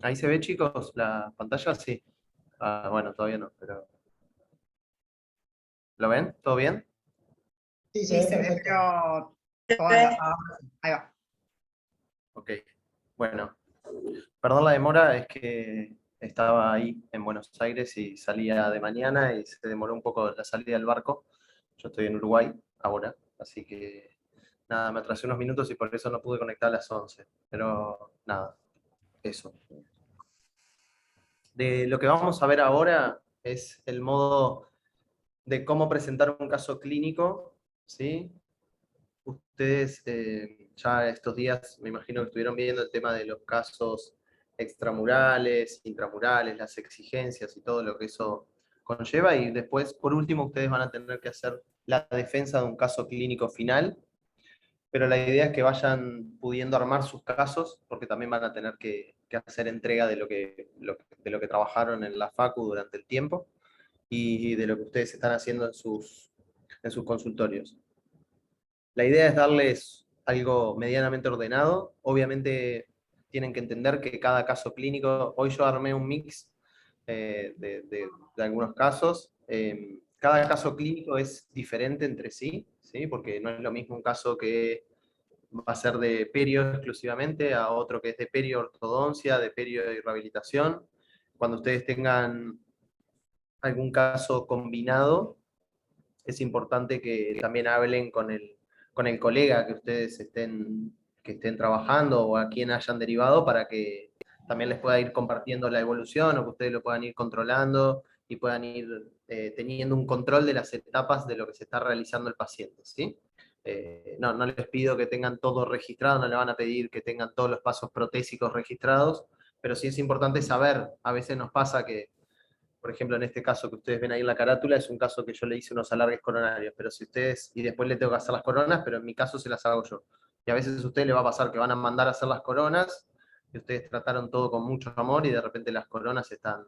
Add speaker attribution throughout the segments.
Speaker 1: Ahí se ve, chicos, la pantalla, sí. Ah, bueno, todavía no, pero ¿lo ven? ¿Todo bien?
Speaker 2: Sí, se
Speaker 3: Sí,
Speaker 2: ve
Speaker 3: se ve,
Speaker 2: perfecto.
Speaker 3: pero
Speaker 4: Se
Speaker 3: toda
Speaker 4: ve.
Speaker 3: ahora sí, ahí va.
Speaker 1: Ok. Bueno, perdón la demora, es que estaba ahí en Buenos Aires y salía de mañana y se demoró un poco la salida del barco. Yo estoy en Uruguay ahora, así que nada, me atrasé unos minutos y por eso no pude conectar a las 11. Pero nada, eso. De lo que vamos a ver ahora es el modo de cómo presentar un caso clínico, ¿sí? Ustedes ya estos días me imagino que estuvieron viendo el tema de los casos extramurales, intramurales, las exigencias y todo lo que eso conlleva, y después, por último, ustedes van a tener que hacer la defensa de un caso clínico final, pero la idea es que vayan pudiendo armar sus casos, porque también van a tener que hacer entrega de de lo que trabajaron en la FACU durante el tiempo y de lo que ustedes están haciendo en sus consultorios. La idea es darles algo medianamente ordenado. Obviamente tienen que entender que cada caso clínico, hoy yo armé un mix de algunos casos. Cada caso clínico es diferente entre sí, ¿sí? Porque no es lo mismo un caso que va a ser de perio exclusivamente a otro que es de periortodoncia, de perio y rehabilitación. Cuando ustedes tengan algún caso combinado, es importante que también hablen con el colega que estén trabajando o a quien hayan derivado para que también les pueda ir compartiendo la evolución o que ustedes lo puedan ir controlando y puedan ir teniendo un control de las etapas de lo que se está realizando el paciente, ¿sí? No les pido que tengan todo registrado, no le van a pedir que tengan todos los pasos protésicos registrados, pero sí es importante saber, a veces nos pasa que por ejemplo, en este caso que ustedes ven ahí en la carátula, es un caso que yo le hice unos alargues coronarios, pero si ustedes, y después le tengo que hacer las coronas, pero en mi caso se las hago yo. Y a veces a ustedes le va a pasar que van a mandar a hacer las coronas, y ustedes trataron todo con mucho amor, y de repente las coronas están,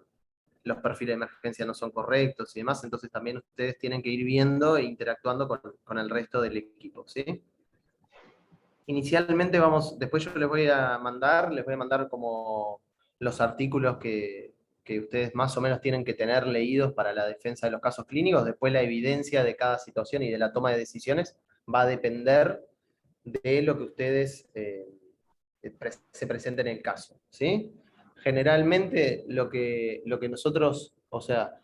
Speaker 1: los perfiles de emergencia no son correctos y demás, entonces también ustedes tienen que ir viendo e interactuando con el resto del equipo, ¿sí? Inicialmente vamos, después yo les voy a mandar como los artículos que ustedes más o menos tienen que tener leídos para la defensa de los casos clínicos. Después la evidencia de cada situación y de la toma de decisiones va a depender de lo que ustedes se presenten en el caso, ¿sí? Generalmente lo que nosotros, o sea,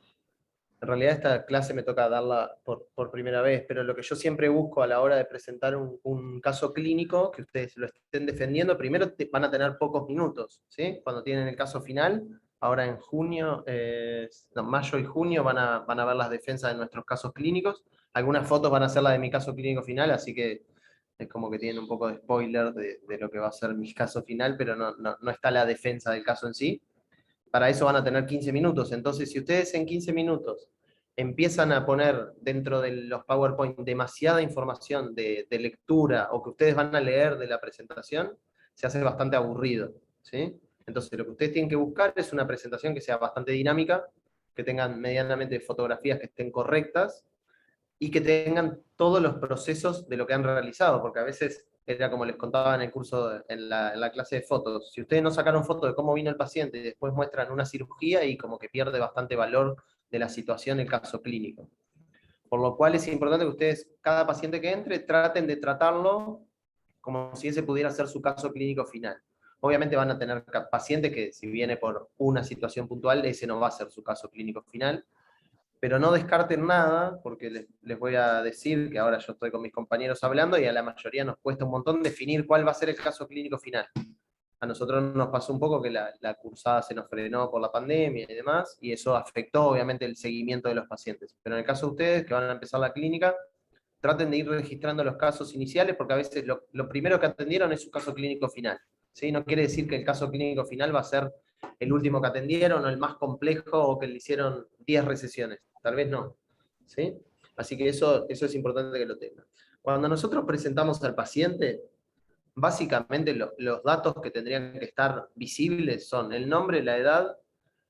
Speaker 1: en realidad esta clase me toca darla por primera vez, pero lo que yo siempre busco a la hora de presentar un caso clínico, que ustedes lo estén defendiendo, primero van a tener pocos minutos, ¿sí? Cuando tienen el caso final, ahora en junio, no, mayo y junio van a ver las defensas de nuestros casos clínicos. Algunas fotos van a ser las de mi caso clínico final, así que es como que tienen un poco de spoiler de lo que va a ser mi caso final, pero no está la defensa del caso en sí. Para eso van a tener 15 minutos. Entonces, si ustedes en 15 minutos empiezan a poner dentro de los PowerPoint demasiada información de lectura o que ustedes van a leer de la presentación, se hace bastante aburrido, ¿sí? Entonces, lo que ustedes tienen que buscar es una presentación que sea bastante dinámica, que tengan medianamente fotografías que estén correctas y que tengan todos los procesos de lo que han realizado, porque a veces era como les contaba en el curso, en la clase de fotos, si ustedes no sacaron fotos de cómo vino el paciente y después muestran una cirugía y como que pierde bastante valor de la situación el caso clínico. Por lo cual es importante que ustedes, cada paciente que entre, traten de tratarlo como si ese pudiera ser su caso clínico final. Obviamente van a tener pacientes que si viene por una situación puntual, ese no va a ser su caso clínico final, pero no descarten nada, porque les voy a decir que ahora yo estoy con mis compañeros hablando y a la mayoría nos cuesta un montón definir cuál va a ser el caso clínico final. A nosotros nos pasó un poco que la cursada se nos frenó por la pandemia y demás, y eso afectó obviamente el seguimiento de los pacientes. Pero en el caso de ustedes, que van a empezar la clínica, traten de ir registrando los casos iniciales, porque a veces lo primero que atendieron es su caso clínico final, ¿sí? No quiere decir que el caso clínico final va a ser el último que atendieron o el más complejo o que le hicieron 10 recesiones. Tal vez no, ¿sí? Así que eso es importante que lo tengan. Cuando nosotros presentamos al paciente, básicamente los datos que tendrían que estar visibles son el nombre, la edad,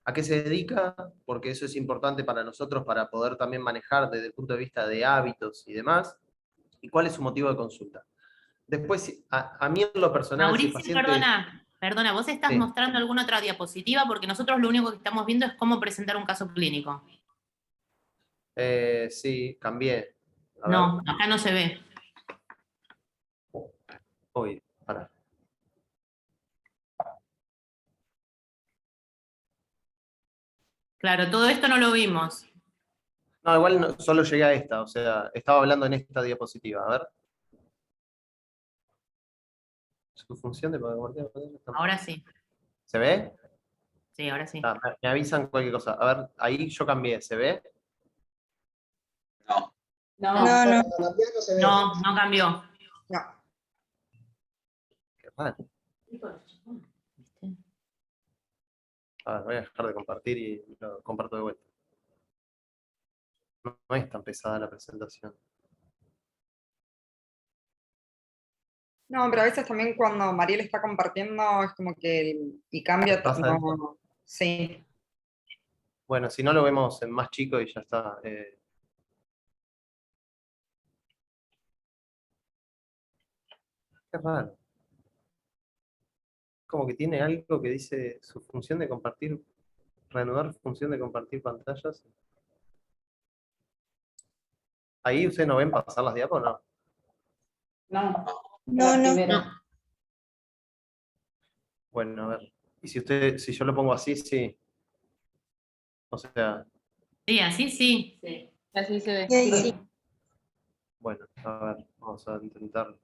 Speaker 1: a qué se dedica, porque eso es importante para nosotros para poder también manejar desde el punto de vista de hábitos y demás, y cuál es su motivo de consulta. Después, a mí en lo personal, si el
Speaker 4: Mauricio,
Speaker 1: paciente es...
Speaker 4: perdona.
Speaker 2: Perdona, ¿vos estás
Speaker 1: Sí.
Speaker 2: mostrando alguna otra diapositiva? Porque nosotros lo único que estamos viendo es cómo presentar un caso clínico.
Speaker 1: Sí, cambié. A ver.
Speaker 2: No, acá no se ve.
Speaker 1: Uy, para.
Speaker 2: Claro, todo esto no lo vimos.
Speaker 1: No, igual solo llegué a esta, o sea, estaba hablando en esta diapositiva. A ver. Su función de
Speaker 2: Ahora sí.
Speaker 1: ¿Se ve?
Speaker 2: Sí, ahora sí.
Speaker 1: Ah, me avisan cualquier cosa. A ver, ahí yo cambié, ¿se ve?
Speaker 3: No.
Speaker 2: No,
Speaker 4: No, no,
Speaker 1: No se ve.
Speaker 2: no, no cambió.
Speaker 4: no.
Speaker 1: Qué raro. A ver, voy a dejar de compartir y lo comparto de vuelta. No es tan pesada la presentación.
Speaker 4: No, pero a veces también cuando Mariel está compartiendo es como que y cambia,
Speaker 1: ¿Pasa eso?
Speaker 4: no, sí.
Speaker 1: Bueno, si no lo vemos en más chico y ya está. Qué raro. Como que tiene algo que dice su función de compartir, reanudar función de compartir pantallas. Ahí ustedes no ven pasar las diapos, ¿no?
Speaker 3: No.
Speaker 4: No, no.
Speaker 2: No.
Speaker 1: Bueno, a ver. Y si yo lo pongo así, sí. O sea,
Speaker 2: Sí, así sí.
Speaker 5: Así se ve.
Speaker 4: Sí, sí.
Speaker 1: bueno, a ver, vamos a intentar.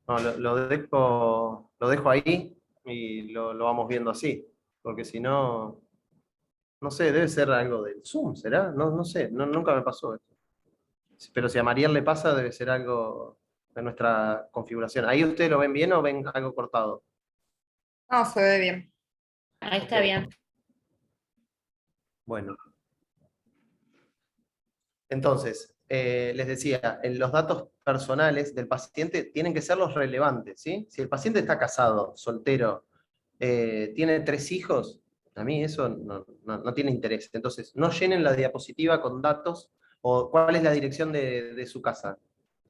Speaker 1: No, lo dejo ahí y lo vamos viendo así. Porque si no, no sé, debe ser algo del Zoom, ¿será? No, no sé, nunca me pasó eso. Pero si a Mariel le pasa, debe ser algo de nuestra configuración. ¿Ahí ustedes lo ven bien o ven algo cortado?
Speaker 4: No, se ve bien.
Speaker 5: Ahí está
Speaker 1: Ok.
Speaker 5: bien.
Speaker 1: Bueno. Entonces, les decía, los datos personales del paciente tienen que ser los relevantes, ¿sí? Si el paciente está casado, soltero, tiene 3 hijos, a mí eso no tiene interés. Entonces, no llenen la diapositiva con datos o cuál es la dirección de su casa.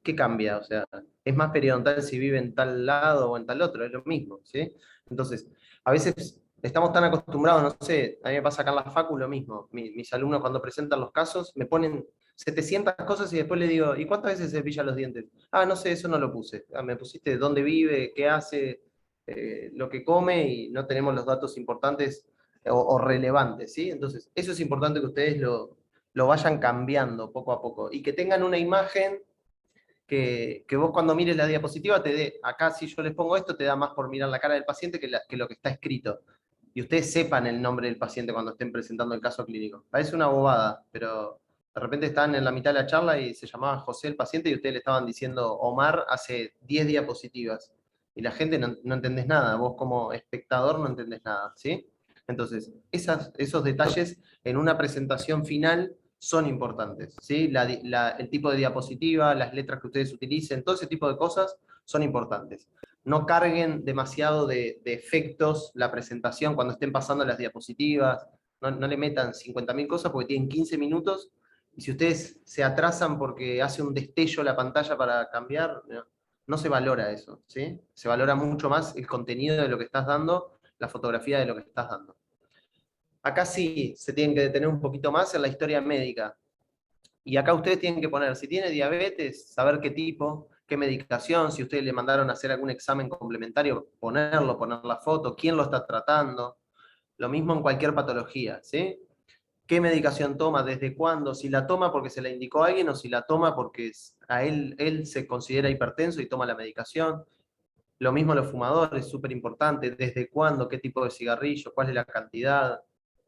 Speaker 1: ¿Qué cambia? O sea, es más periodontal si vive en tal lado o en tal otro, es lo mismo, ¿sí? Entonces, a veces estamos tan acostumbrados, no sé, a mí me pasa acá en la facu lo mismo. Mis alumnos cuando presentan los casos me ponen 700 cosas y después le digo, ¿y cuántas veces se cepilla los dientes? Ah, no sé, eso no lo puse. Ah, me pusiste dónde vive, qué hace, lo que come y no tenemos los datos importantes o relevantes, ¿sí? Entonces, eso es importante que ustedes lo vayan cambiando poco a poco y que tengan una imagen que vos cuando mires la diapositiva te dé, acá si yo les pongo esto, te da más por mirar la cara del paciente que lo que está escrito. Y ustedes sepan el nombre del paciente cuando estén presentando el caso clínico. Parece una bobada, pero de repente están en la mitad de la charla y se llamaba José el paciente y ustedes le estaban diciendo Omar hace 10 diapositivas. Y la gente no entendés nada, vos como espectador no entendés nada, ¿sí? Entonces, esos detalles en una presentación final son importantes, ¿sí? El tipo de diapositiva, las letras que ustedes utilicen, todo ese tipo de cosas son importantes. No carguen demasiado de efectos la presentación cuando estén pasando las diapositivas, no le metan 50.000 cosas porque tienen 15 minutos y si ustedes se atrasan porque hace un destello la pantalla para cambiar, no se valora eso, ¿sí? Se valora mucho más el contenido de lo que estás dando, la fotografía de lo que estás dando. Acá sí se tienen que detener un poquito más en la historia médica. Y acá ustedes tienen que poner, si tiene diabetes, saber qué tipo, qué medicación, si ustedes le mandaron a hacer algún examen complementario, poner la foto, quién lo está tratando. Lo mismo en cualquier patología, ¿sí? ¿Qué medicación toma? ¿Desde cuándo? Si la toma porque se la indicó a alguien o si la toma porque a él se considera hipertenso y toma la medicación. Lo mismo los fumadores, súper importante. ¿Desde cuándo? ¿Qué tipo de cigarrillo? ¿Cuál es la cantidad?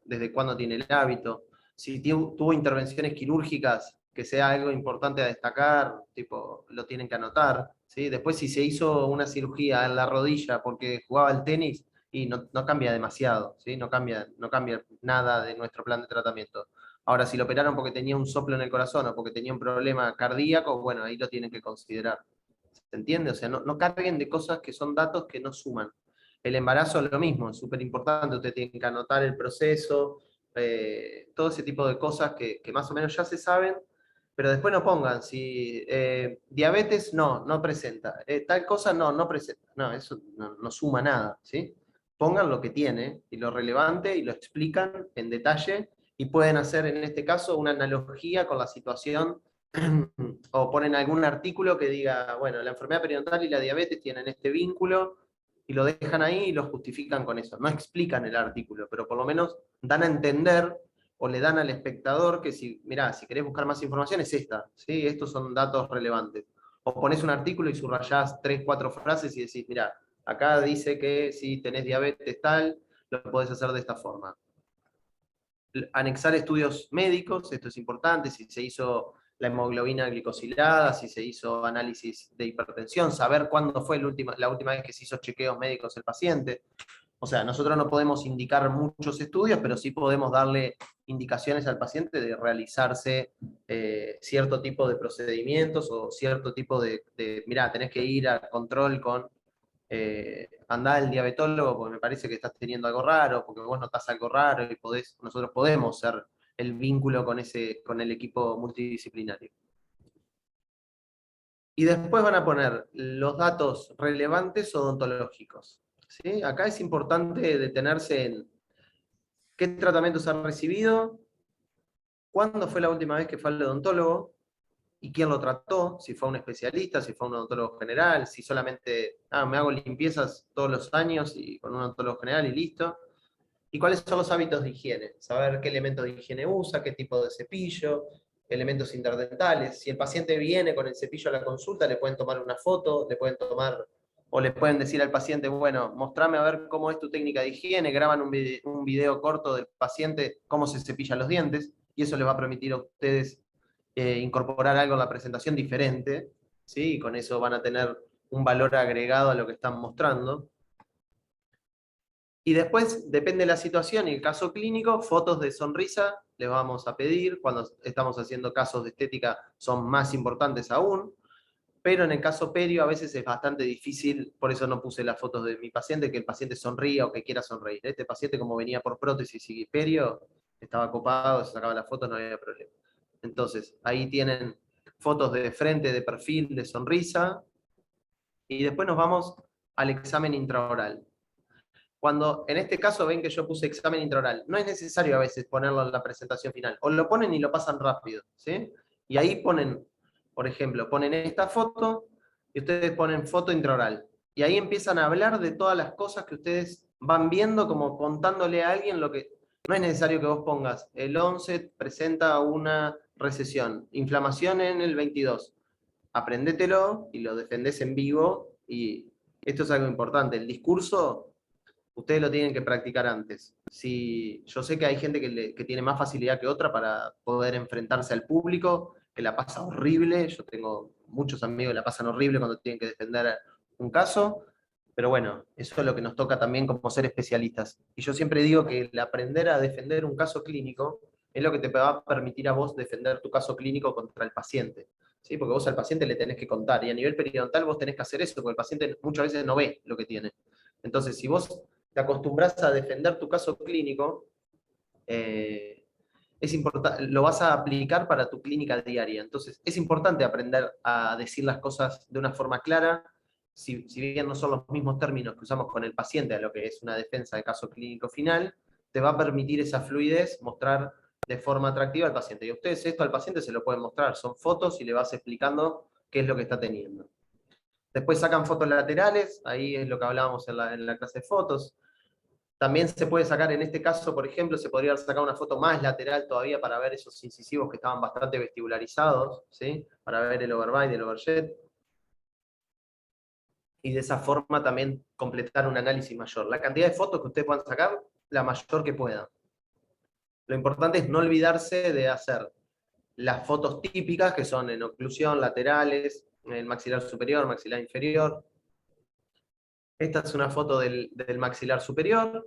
Speaker 1: ¿Desde cuándo tiene el hábito? Si tuvo intervenciones quirúrgicas, que sea algo importante a destacar, tipo, lo tienen que anotar, ¿sí? Después, si se hizo una cirugía en la rodilla porque jugaba al tenis, y no cambia demasiado, ¿sí? No cambia nada de nuestro plan de tratamiento. Ahora, si lo operaron porque tenía un soplo en el corazón o porque tenía un problema cardíaco, bueno, ahí lo tienen que considerar. ¿Se entiende? O sea, no carguen de cosas que son datos que no suman. El embarazo es lo mismo, es súper importante, ustedes tienen que anotar el proceso, todo ese tipo de cosas que más o menos ya se saben, pero después no pongan, si diabetes no presenta, tal cosa no presenta, no, eso no suma nada, ¿sí? Pongan lo que tiene y lo relevante y lo explican en detalle y pueden hacer en este caso una analogía con la situación o ponen algún artículo que diga, bueno, la enfermedad periodontal y la diabetes tienen este vínculo y lo dejan ahí y lo justifican con eso. No explican el artículo, pero por lo menos dan a entender o le dan al espectador que si, mirá, si querés buscar más información es esta, ¿sí? Estos son datos relevantes. O pones un artículo y subrayás 3, 4 frases y decís, mirá, acá dice que si tenés diabetes tal, lo podés hacer de esta forma. Anexar estudios médicos, esto es importante, si se hizo la hemoglobina glicosilada, si se hizo análisis de hipertensión, saber cuándo fue la última vez que se hizo chequeos médicos el paciente. O sea, nosotros no podemos indicar muchos estudios, pero sí podemos darle indicaciones al paciente de realizarse cierto tipo de procedimientos o cierto tipo mirá, tenés que ir al control con andá al diabetólogo porque me parece que estás teniendo algo raro, porque vos notás algo raro y nosotros podemos ser el vínculo con el equipo multidisciplinario. Y después van a poner los datos relevantes odontológicos. ¿Sí? Acá es importante detenerse en qué tratamientos han recibido, cuándo fue la última vez que fue al odontólogo, y quién lo trató, si fue un especialista, si fue un odontólogo general, si solamente me hago limpiezas todos los años y con un odontólogo general y listo. Y cuáles son los hábitos de higiene, saber qué elementos de higiene usa, qué tipo de cepillo, elementos interdentales. Si el paciente viene con el cepillo a la consulta, le pueden tomar una foto, le pueden tomar, o le pueden decir al paciente, bueno, mostrame a ver cómo es tu técnica de higiene, graban un video corto del paciente, cómo se cepilla los dientes, y eso les va a permitir a ustedes incorporar algo en la presentación diferente, ¿sí? Y con eso van a tener un valor agregado a lo que están mostrando. Y después, depende de la situación y el caso clínico, fotos de sonrisa les vamos a pedir. Cuando estamos haciendo casos de estética son más importantes aún. Pero en el caso perio a veces es bastante difícil, por eso no puse las fotos de mi paciente, que el paciente sonría o que quiera sonreír. Este paciente, como venía por prótesis y perio, estaba copado, se sacaba las fotos, no había problema. Entonces, ahí tienen fotos de frente, de perfil, de sonrisa. Y después nos vamos al examen intraoral. Cuando en este caso ven que yo puse examen intraoral, no es necesario a veces ponerlo en la presentación final, o lo ponen y lo pasan rápido, ¿sí? Y ahí ponen, por ejemplo, ponen esta foto y ustedes ponen foto intraoral. Y ahí empiezan a hablar de todas las cosas que ustedes van viendo, como contándole a alguien lo que... No es necesario que vos pongas, el 11 presenta una recesión, inflamación en el 22. Aprendételo y lo defendés en vivo, y esto es algo importante. El discurso ustedes lo tienen que practicar antes. Si, yo sé que hay gente que tiene más facilidad que otra para poder enfrentarse al público, que la pasa horrible. Yo tengo muchos amigos que la pasan horrible cuando tienen que defender un caso, pero bueno, eso es lo que nos toca también como ser especialistas. Y yo siempre digo que el aprender a defender un caso clínico es lo que te va a permitir a vos defender tu caso clínico contra el paciente. ¿Sí? Porque vos al paciente le tenés que contar, y a nivel periodontal vos tenés que hacer eso, porque el paciente muchas veces no ve lo que tiene. Entonces, si vos te acostumbras a defender tu caso clínico, es importante, lo vas a aplicar para tu clínica diaria. Entonces, es importante aprender a decir las cosas de una forma clara, si bien no son los mismos términos que usamos con el paciente a lo que es una defensa de caso clínico final, te va a permitir esa fluidez mostrar de forma atractiva al paciente. Y ustedes esto al paciente se lo pueden mostrar, son fotos y le vas explicando qué es lo que está teniendo. Después sacan fotos laterales, ahí es lo que hablábamos en la clase de fotos. También se puede sacar, en este caso, por ejemplo, se podría sacar una foto más lateral todavía para ver esos incisivos que estaban bastante vestibularizados, ¿sí? Para ver el overbite, el overjet. Y de esa forma también completar un análisis mayor. La cantidad de fotos que ustedes puedan sacar, la mayor que puedan. Lo importante es no olvidarse de hacer las fotos típicas, que son en oclusión, laterales, en el maxilar superior, maxilar inferior. Esta es una foto del maxilar superior.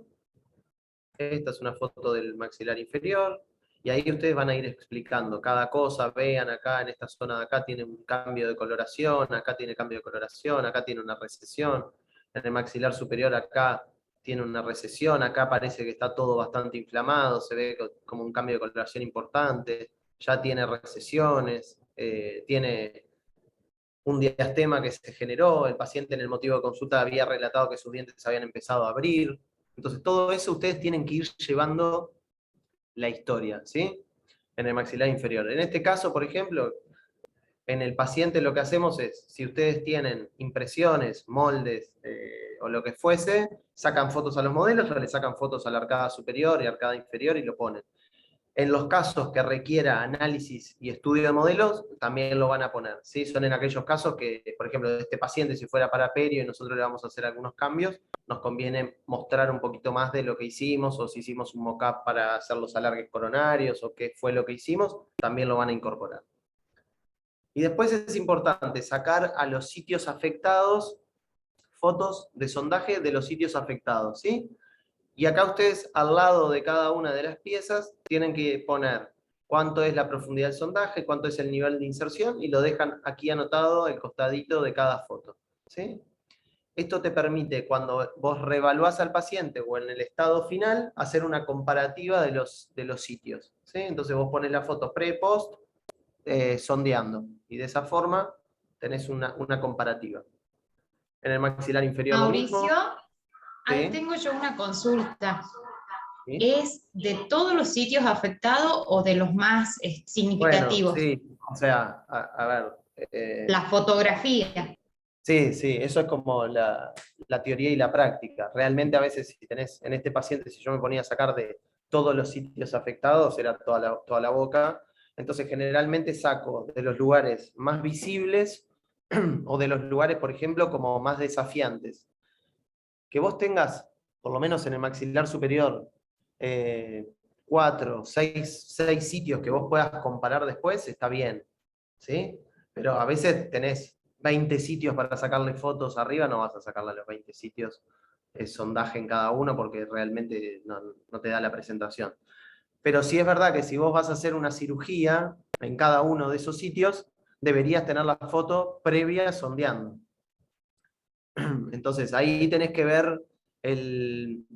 Speaker 1: Esta es una foto del maxilar inferior. Y ahí ustedes van a ir explicando cada cosa. Vean acá, en esta zona de acá tiene un cambio de coloración, acá tiene cambio de coloración, acá tiene una recesión. En el maxilar superior acá tiene una recesión, acá parece que está todo bastante inflamado, se ve como un cambio de coloración importante, ya tiene recesiones, tiene un diastema que se generó, el paciente en el motivo de consulta había relatado que sus dientes se habían empezado a abrir. Entonces, todo eso ustedes tienen que ir llevando la historia, ¿sí? En el maxilar inferior. En este caso, por ejemplo, en el paciente lo que hacemos es, si ustedes tienen impresiones, moldes o lo que fuese, sacan fotos a los modelos o le sacan fotos a la arcada superior y arcada inferior y lo ponen. En los casos que requiera análisis y estudio de modelos, también lo van a poner, ¿sí? Son en aquellos casos que, por ejemplo, de este paciente, si fuera para perio y nosotros le vamos a hacer algunos cambios, nos conviene mostrar un poquito más de lo que hicimos, o si hicimos un mock-up para hacer los alargues coronarios, o qué fue lo que hicimos, también lo van a incorporar. Y después es importante sacar a los sitios afectados fotos de sondaje de los sitios afectados, ¿sí? Y acá ustedes, al lado de cada una de las piezas, tienen que poner cuánto es la profundidad del sondaje, cuánto es el nivel de inserción, y lo dejan aquí anotado al costadito de cada foto, ¿sí? Esto te permite, cuando vos reevaluás al paciente o en el estado final, hacer una comparativa de los sitios, ¿sí? Entonces vos pones la foto pre-post, sondeando, y de esa forma tenés una comparativa. En el maxilar inferior lo mismo.
Speaker 6: Mauricio, ahí
Speaker 1: ¿Sí?
Speaker 6: tengo yo una consulta.
Speaker 1: ¿Sí?
Speaker 6: ¿Es de todos los sitios afectados o de los más significativos?
Speaker 1: Bueno, sí, o sea, a ver.
Speaker 6: La fotografía.
Speaker 1: Sí, sí, eso es como la teoría y la práctica. Realmente a veces si tenés, en este paciente, si yo me ponía a sacar de todos los sitios afectados, era toda la boca. Entonces generalmente saco de los lugares más visibles o de los lugares, por ejemplo, como más desafiantes. Que vos tengas, por lo menos en el maxilar superior, 4, 6 sitios que vos puedas comparar después, está bien, ¿sí? Pero a veces tenés 20 sitios para sacarle fotos arriba, no vas a sacarle a los 20 sitios sondaje en cada uno porque realmente no te da la presentación. Pero sí es verdad que si vos vas a hacer una cirugía en cada uno de esos sitios, deberías tener la foto previa sondeando. Entonces ahí tenés que ver el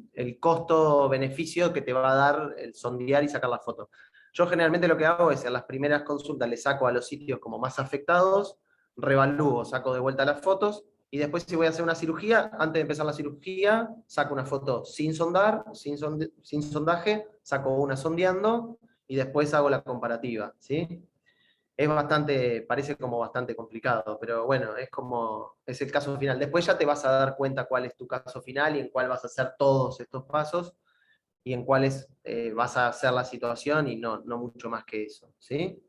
Speaker 1: costo-beneficio que te va a dar el sondear y sacar la foto. Yo generalmente lo que hago es en las primeras consultas le saco a los sitios como más afectados, revalúo, saco de vuelta las fotos, y después si voy a hacer una cirugía, antes de empezar la cirugía, saco una foto sin sondar, sin sondaje, saco una sondeando, y después hago la comparativa, ¿sí? Es bastante, parece como bastante complicado, pero bueno, es el caso final. Después ya te vas a dar cuenta cuál es tu caso final y en cuál vas a hacer todos estos pasos y en cuáles vas a hacer la situación y no mucho más que eso, ¿sí?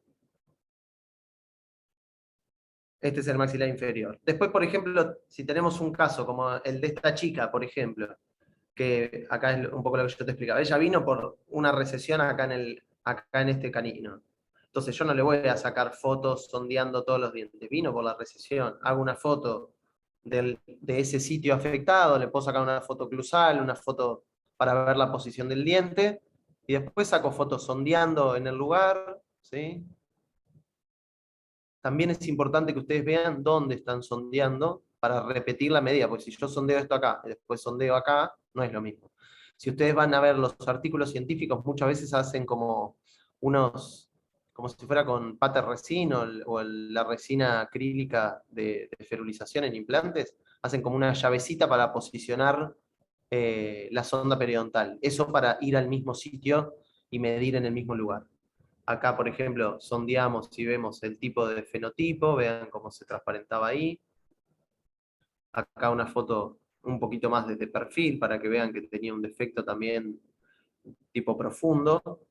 Speaker 1: Este es el maxilar inferior. Después, por ejemplo, si tenemos un caso como el de esta chica, por ejemplo, que acá es un poco lo que yo te explicaba, ella vino por una recesión acá en este canino. Entonces yo no le voy a sacar fotos sondeando todos los dientes. Vino por la recesión. Hago una foto de ese sitio afectado, le puedo sacar una foto oclusal, una foto para ver la posición del diente, y después saco fotos sondeando en el lugar, ¿sí? También es importante que ustedes vean dónde están sondeando para repetir la medida, porque si yo sondeo esto acá y después sondeo acá, no es lo mismo. Si ustedes van a ver los artículos científicos, muchas veces hacen como como si fuera con pater resin o la resina acrílica de ferulización en implantes, hacen como una llavecita para posicionar la sonda periodontal. Eso para ir al mismo sitio y medir en el mismo lugar. Acá, por ejemplo, sondeamos y vemos el tipo de fenotipo, vean cómo se transparentaba ahí. Acá una foto un poquito más desde perfil para que vean que tenía un defecto también tipo profundo.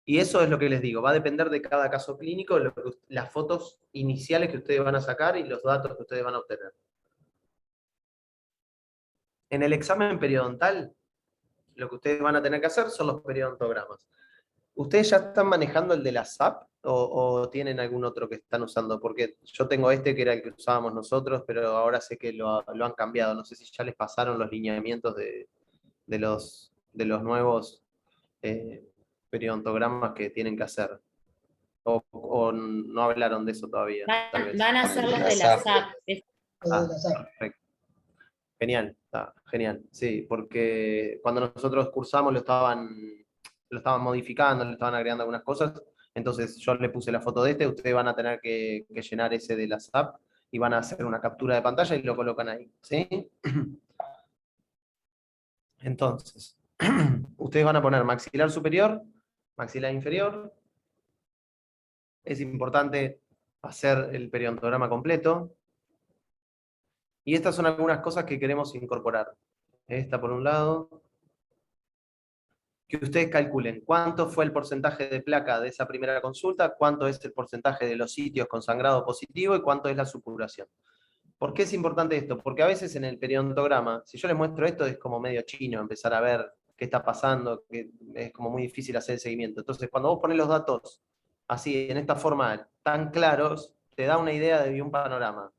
Speaker 1: Y eso es lo que les digo, va a depender de cada caso clínico, las fotos iniciales que ustedes van a sacar y los datos que ustedes van a obtener. En el examen periodontal, lo que ustedes van a tener que hacer son los periodontogramas. ¿Ustedes ya están manejando el de la SAP o tienen algún otro que están usando? Porque yo tengo este que era el que usábamos nosotros, pero ahora sé que lo han cambiado. No sé si ya les pasaron los lineamientos de los nuevos periodontogramas que tienen que hacer. O no hablaron de eso todavía, tal vez.
Speaker 5: Van a ser los de la SAP.
Speaker 1: Ah, perfecto. Genial, está, genial, sí, porque cuando nosotros cursamos lo estaban modificando, le estaban agregando algunas cosas, entonces yo le puse la foto de este, ustedes van a tener que llenar ese de la SAP y van a hacer una captura de pantalla y lo colocan ahí, ¿sí? Entonces, ustedes van a poner maxilar superior, maxilar inferior, es importante hacer el periodontograma completo, y estas son algunas cosas que queremos incorporar. Esta por un lado. Que ustedes calculen cuánto fue el porcentaje de placa de esa primera consulta, cuánto es el porcentaje de los sitios con sangrado positivo y cuánto es la supuración. ¿Por qué es importante esto? Porque a veces en el periodontograma, si yo les muestro esto, es como medio chino empezar a ver qué está pasando, que es como muy difícil hacer el seguimiento. Entonces, cuando vos pones los datos así, en esta forma, tan claros, te da una idea de un panorama.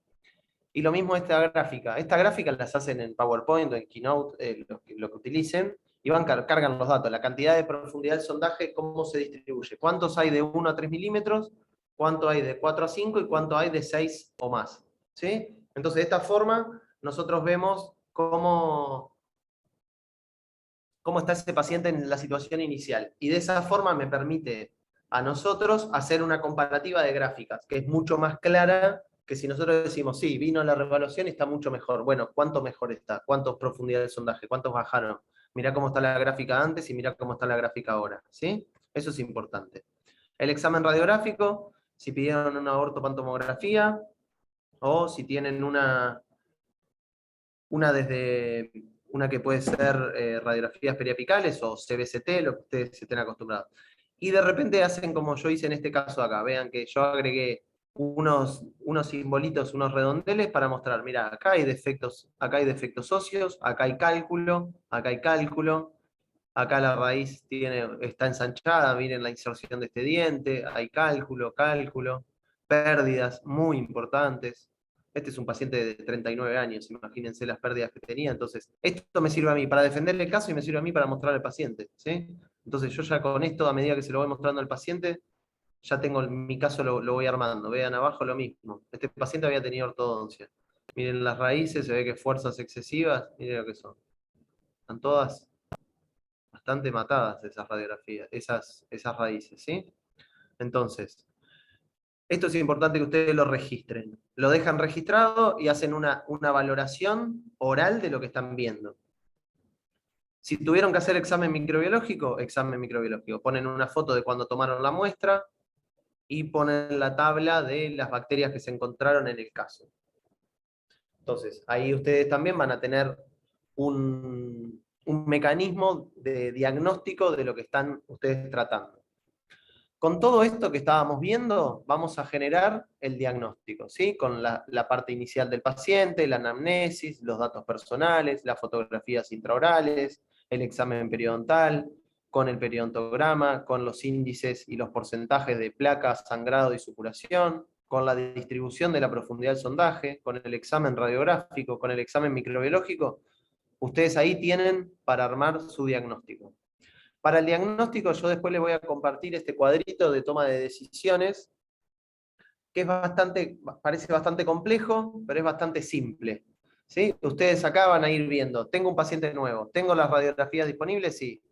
Speaker 1: Y lo mismo esta gráfica. Esta gráfica las hacen en PowerPoint o en Keynote, lo que utilicen, y cargan los datos, la cantidad de profundidad del sondaje, cómo se distribuye. ¿Cuántos hay de 1 a 3 milímetros? ¿Cuánto hay de 4 a 5? ¿Y cuánto hay de 6 o más? ¿Sí? Entonces, de esta forma, nosotros vemos cómo está ese paciente en la situación inicial. Y de esa forma me permite a nosotros hacer una comparativa de gráficas, que es mucho más clara que si nosotros decimos, sí, vino la revaluación y está mucho mejor. Bueno, ¿cuánto mejor está? ¿Cuántos profundidad del sondaje? ¿Cuántos bajaron? Mirá cómo está la gráfica antes y mirá cómo está la gráfica ahora. ¿Sí? Eso es importante. El examen radiográfico, si pidieron una ortopantomografía o si tienen una que puede ser radiografías periapicales o CBCT, lo que ustedes estén acostumbrados. Y de repente hacen como yo hice en este caso acá. Vean que yo agregué unos simbolitos, unos redondeles para mostrar, mira, acá hay defectos óseos, acá hay cálculo, acá la raíz está ensanchada, miren la inserción de este diente, hay cálculo, pérdidas muy importantes. Este es un paciente de 39 años, imagínense las pérdidas que tenía. Entonces, esto me sirve a mí para defender el caso y me sirve a mí para mostrar al paciente, ¿sí? Entonces, yo ya con esto, a medida que se lo voy mostrando al paciente, ya tengo mi caso, lo voy armando. Vean abajo lo mismo. Este paciente había tenido ortodoncia. Miren las raíces, se ve que fuerzas excesivas, miren lo que son. Están todas bastante matadas esas radiografías, esas raíces, ¿sí? Entonces, esto es importante que ustedes lo registren. Lo dejan registrado y hacen una valoración oral de lo que están viendo. Si tuvieron que hacer examen microbiológico. Ponen una foto de cuando tomaron la muestra y ponen la tabla de las bacterias que se encontraron en el caso. Entonces, ahí ustedes también van a tener un mecanismo de diagnóstico de lo que están ustedes tratando. Con todo esto que estábamos viendo, vamos a generar el diagnóstico, ¿sí? Con la parte inicial del paciente, la anamnesis, los datos personales, las fotografías intraorales, el examen periodontal, con el periodontograma, con los índices y los porcentajes de placa, sangrado y supuración, con la distribución de la profundidad del sondaje, con el examen radiográfico, con el examen microbiológico. Ustedes ahí tienen para armar su diagnóstico. Para el diagnóstico yo después les voy a compartir este cuadrito de toma de decisiones, que parece bastante complejo, pero es bastante simple. ¿Sí? Ustedes acá van a ir viendo, tengo un paciente nuevo, tengo las radiografías disponibles, sí.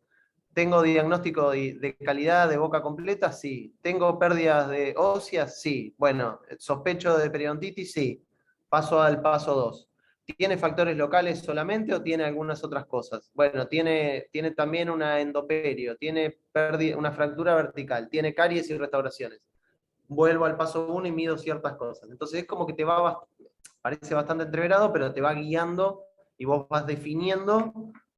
Speaker 1: Tengo diagnóstico de calidad de boca completa, sí. Tengo pérdidas de óseas, sí. Bueno, sospecho de periodontitis, sí. Paso al paso 2. ¿Tiene factores locales solamente o tiene algunas otras cosas? Bueno, tiene también una endoperio, tiene una fractura vertical, tiene caries y restauraciones. Vuelvo al paso 1 y mido ciertas cosas. Entonces es como que parece bastante entreverado, pero te va guiando y vos vas definiendo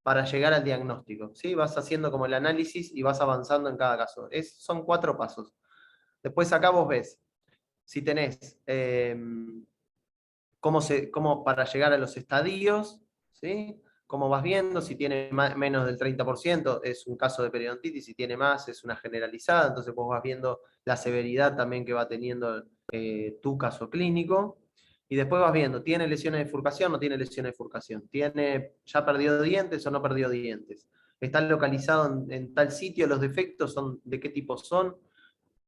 Speaker 1: para llegar al diagnóstico. ¿Sí? Vas haciendo como el análisis y vas avanzando en cada caso. Son 4 pasos. Después acá vos ves, si tenés cómo para llegar a los estadios, ¿sí? Cómo vas viendo, si tiene menos del 30% es un caso de periodontitis, si tiene más es una generalizada, entonces vos vas viendo la severidad también que va teniendo tu caso clínico, y después vas viendo, ¿tiene lesiones de bifurcación o no tiene lesiones de bifurcación? ¿Ya perdió dientes o no perdió dientes? ¿Está localizado en tal sitio? ¿Los defectos de qué tipo son?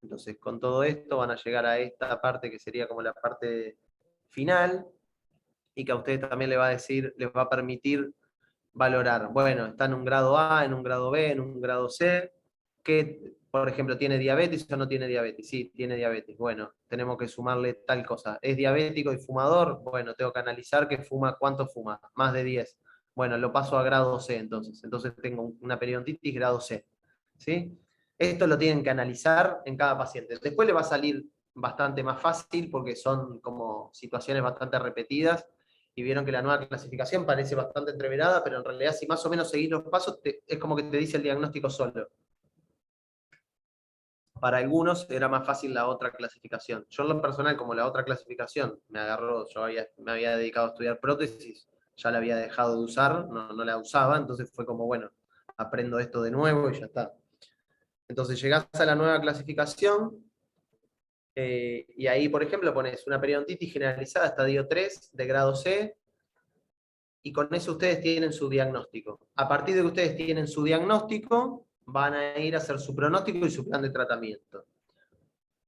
Speaker 1: Entonces, con todo esto van a llegar a esta parte que sería como la parte final, y que a ustedes también les va a decir, les va a permitir valorar, bueno, está en un grado A, en un grado B, en un grado C, que, por ejemplo, ¿tiene diabetes o no tiene diabetes? Sí, tiene diabetes. Bueno, tenemos que sumarle tal cosa. ¿Es diabético y fumador? Bueno, tengo que analizar que fuma, ¿cuánto fuma? Más de 10. Bueno, lo paso a grado C entonces. Entonces tengo una periodontitis grado C. ¿Sí? Esto lo tienen que analizar en cada paciente. Después le va a salir bastante más fácil porque son como situaciones bastante repetidas y vieron que la nueva clasificación parece bastante entreverada, pero en realidad si más o menos seguís los pasos, es como que te dice el diagnóstico solo. Para algunos era más fácil la otra clasificación. Yo en lo personal, como la otra clasificación me agarró, me había dedicado a estudiar prótesis, ya la había dejado de usar, no la usaba, entonces fue como, bueno, aprendo esto de nuevo y ya está. Entonces llegás a la nueva clasificación, y ahí, por ejemplo, pones una periodontitis generalizada, estadio 3, de grado C, y con eso ustedes tienen su diagnóstico. A partir de que ustedes tienen su diagnóstico, van a ir a hacer su pronóstico y su plan de tratamiento.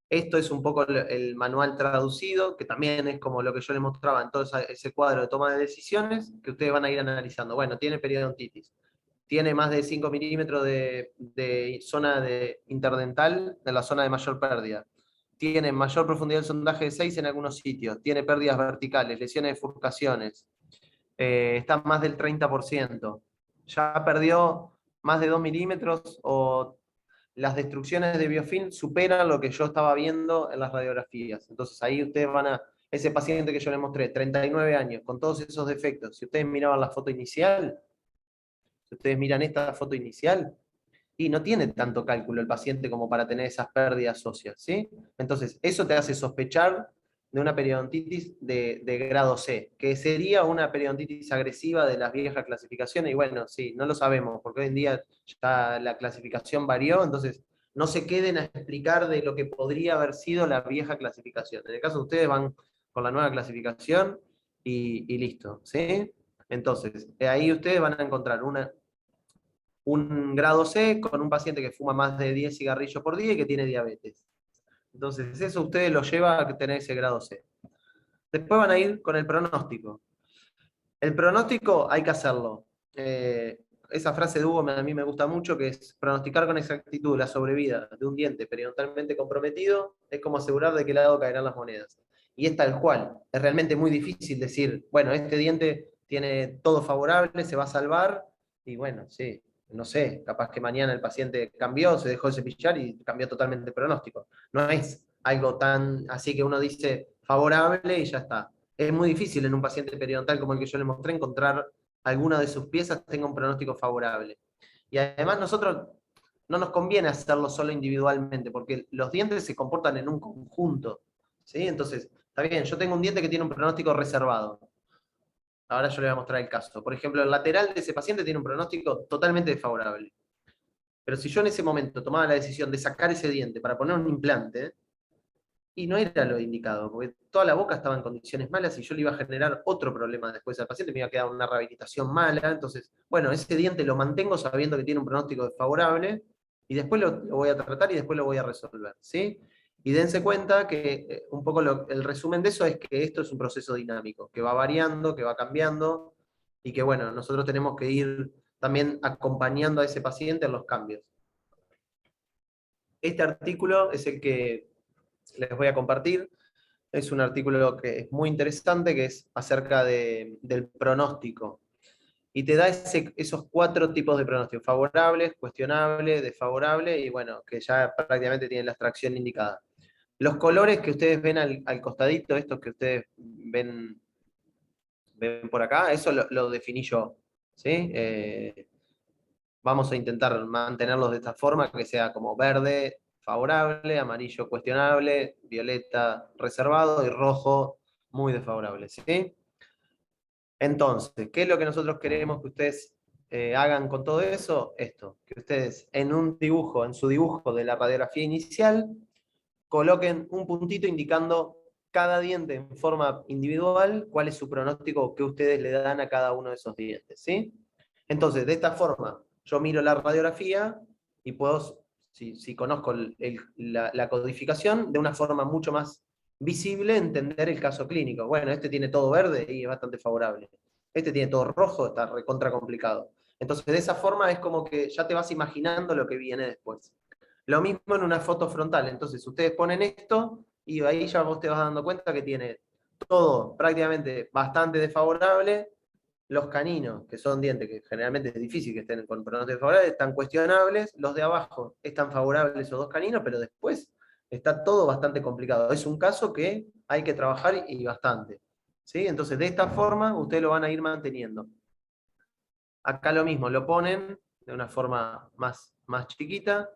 Speaker 1: Esto es un poco el manual traducido, que también es como lo que yo les mostraba en todo ese cuadro de toma de decisiones, que ustedes van a ir analizando. Bueno, tiene periodontitis, tiene más de 5 milímetros de zona de interdental, de la zona de mayor pérdida. Tiene mayor profundidad del sondaje de 6 en algunos sitios, tiene pérdidas verticales, lesiones de bifurcaciones, está más del 30%. Ya perdió más de 2 milímetros o las destrucciones de biofilm superan lo que yo estaba viendo en las radiografías. Entonces ahí ustedes van a, ese paciente que yo les mostré, 39 años, con todos esos defectos, si ustedes miraban la foto inicial, si ustedes miran esta foto inicial, y no tiene tanto cálculo el paciente como para tener esas pérdidas óseas, ¿sí? Entonces, eso te hace sospechar de una periodontitis de grado C, que sería una periodontitis agresiva de las viejas clasificaciones, y bueno, sí, no lo sabemos, porque hoy en día ya la clasificación varió, entonces no se queden a explicar de lo que podría haber sido la vieja clasificación. En el caso de ustedes van con la nueva clasificación y listo, ¿sí? Entonces, ahí ustedes van a encontrar un grado C con un paciente que fuma más de 10 cigarrillos por día y que tiene diabetes. Entonces, eso ustedes lo lleva a tener ese grado C. Después van a ir con el pronóstico. El pronóstico hay que hacerlo. Esa frase de Hugo a mí me gusta mucho, que es pronosticar con exactitud la sobrevida de un diente periodontalmente comprometido es como asegurar de qué lado caerán las monedas. Y es tal cual. Es realmente muy difícil decir, bueno, este diente tiene todo favorable, se va a salvar, y bueno, sí, no sé, capaz que mañana el paciente cambió, se dejó de cepillar y cambió totalmente el pronóstico. No es algo tan así que uno dice favorable y ya está. Es muy difícil en un paciente periodontal como el que yo le mostré encontrar alguna de sus piezas tenga un pronóstico favorable. Y además nosotros no nos conviene hacerlo solo individualmente, porque los dientes se comportan en un conjunto, ¿sí? Entonces, está bien, yo tengo un diente que tiene un pronóstico reservado. Ahora yo le voy a mostrar el caso. Por ejemplo, el lateral de ese paciente tiene un pronóstico totalmente desfavorable. Pero si yo en ese momento tomaba la decisión de sacar ese diente para poner un implante, y no era lo indicado, porque toda la boca estaba en condiciones malas y yo le iba a generar otro problema después al paciente, me iba a quedar una rehabilitación mala. Entonces, bueno, ese diente lo mantengo sabiendo que tiene un pronóstico desfavorable y después lo voy a tratar y después lo voy a resolver, ¿sí? Y dense cuenta que un poco el resumen de eso es que esto es un proceso dinámico, que va variando, que va cambiando y que, bueno, nosotros tenemos que ir también acompañando a ese paciente en los cambios. Este artículo es el que les voy a compartir. Es un artículo que es muy interesante, que es acerca del pronóstico. Y te da esos 4 tipos de pronósticos: favorables, cuestionable, desfavorable, y bueno, que ya prácticamente tienen la extracción indicada. Los colores que ustedes ven al costadito, estos que ustedes ven por acá, eso lo definí yo, ¿sí? Vamos a intentar mantenerlos de esta forma, que sea como verde, favorable, amarillo, cuestionable, violeta, reservado, y rojo, muy desfavorable, ¿sí? Entonces, ¿qué es lo que nosotros queremos que ustedes hagan con todo eso? Esto, que ustedes en su dibujo de la radiografía inicial, coloquen un puntito indicando cada diente en forma individual, cuál es su pronóstico que ustedes le dan a cada uno de esos dientes, ¿sí? Entonces, de esta forma, yo miro la radiografía y puedo, si conozco la codificación, de una forma mucho más visible entender el caso clínico. Bueno, este tiene todo verde y es bastante favorable. Este tiene todo rojo, está recontra complicado. Entonces, de esa forma es como que ya te vas imaginando lo que viene después. Lo mismo en una foto frontal. Entonces, ustedes ponen esto y ahí ya vos te vas dando cuenta que tiene todo prácticamente bastante desfavorable. Los caninos, que son dientes que generalmente es difícil que estén con pronósticos favorables, están cuestionables. Los de abajo están favorables esos dos caninos, pero después está todo bastante complicado. Es un caso que hay que trabajar y bastante. ¿Sí? Entonces, de esta forma, ustedes lo van a ir manteniendo. Acá lo mismo, lo ponen de una forma más chiquita.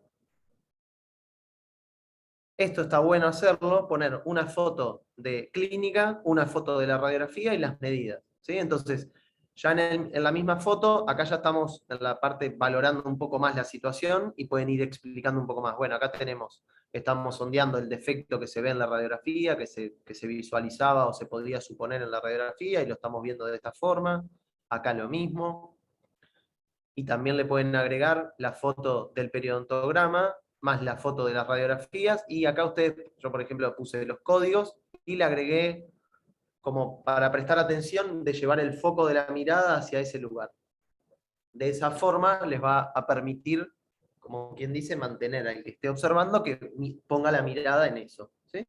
Speaker 1: Esto está bueno hacerlo, poner una foto de clínica, una foto de la radiografía y las medidas. ¿Sí? Entonces, ya en la misma foto, acá ya estamos en la parte valorando un poco más la situación y pueden ir explicando un poco más. Bueno, acá estamos sondeando el defecto que se ve en la radiografía, que se visualizaba o se podría suponer en la radiografía y lo estamos viendo de esta forma. Acá lo mismo. Y también le pueden agregar la foto del periodontograma, más la foto de las radiografías, y acá ustedes, yo por ejemplo puse los códigos, y le agregué como para prestar atención de llevar el foco de la mirada hacia ese lugar. De esa forma les va a permitir, como quien dice, mantener al que esté observando que ponga la mirada en eso. ¿Sí?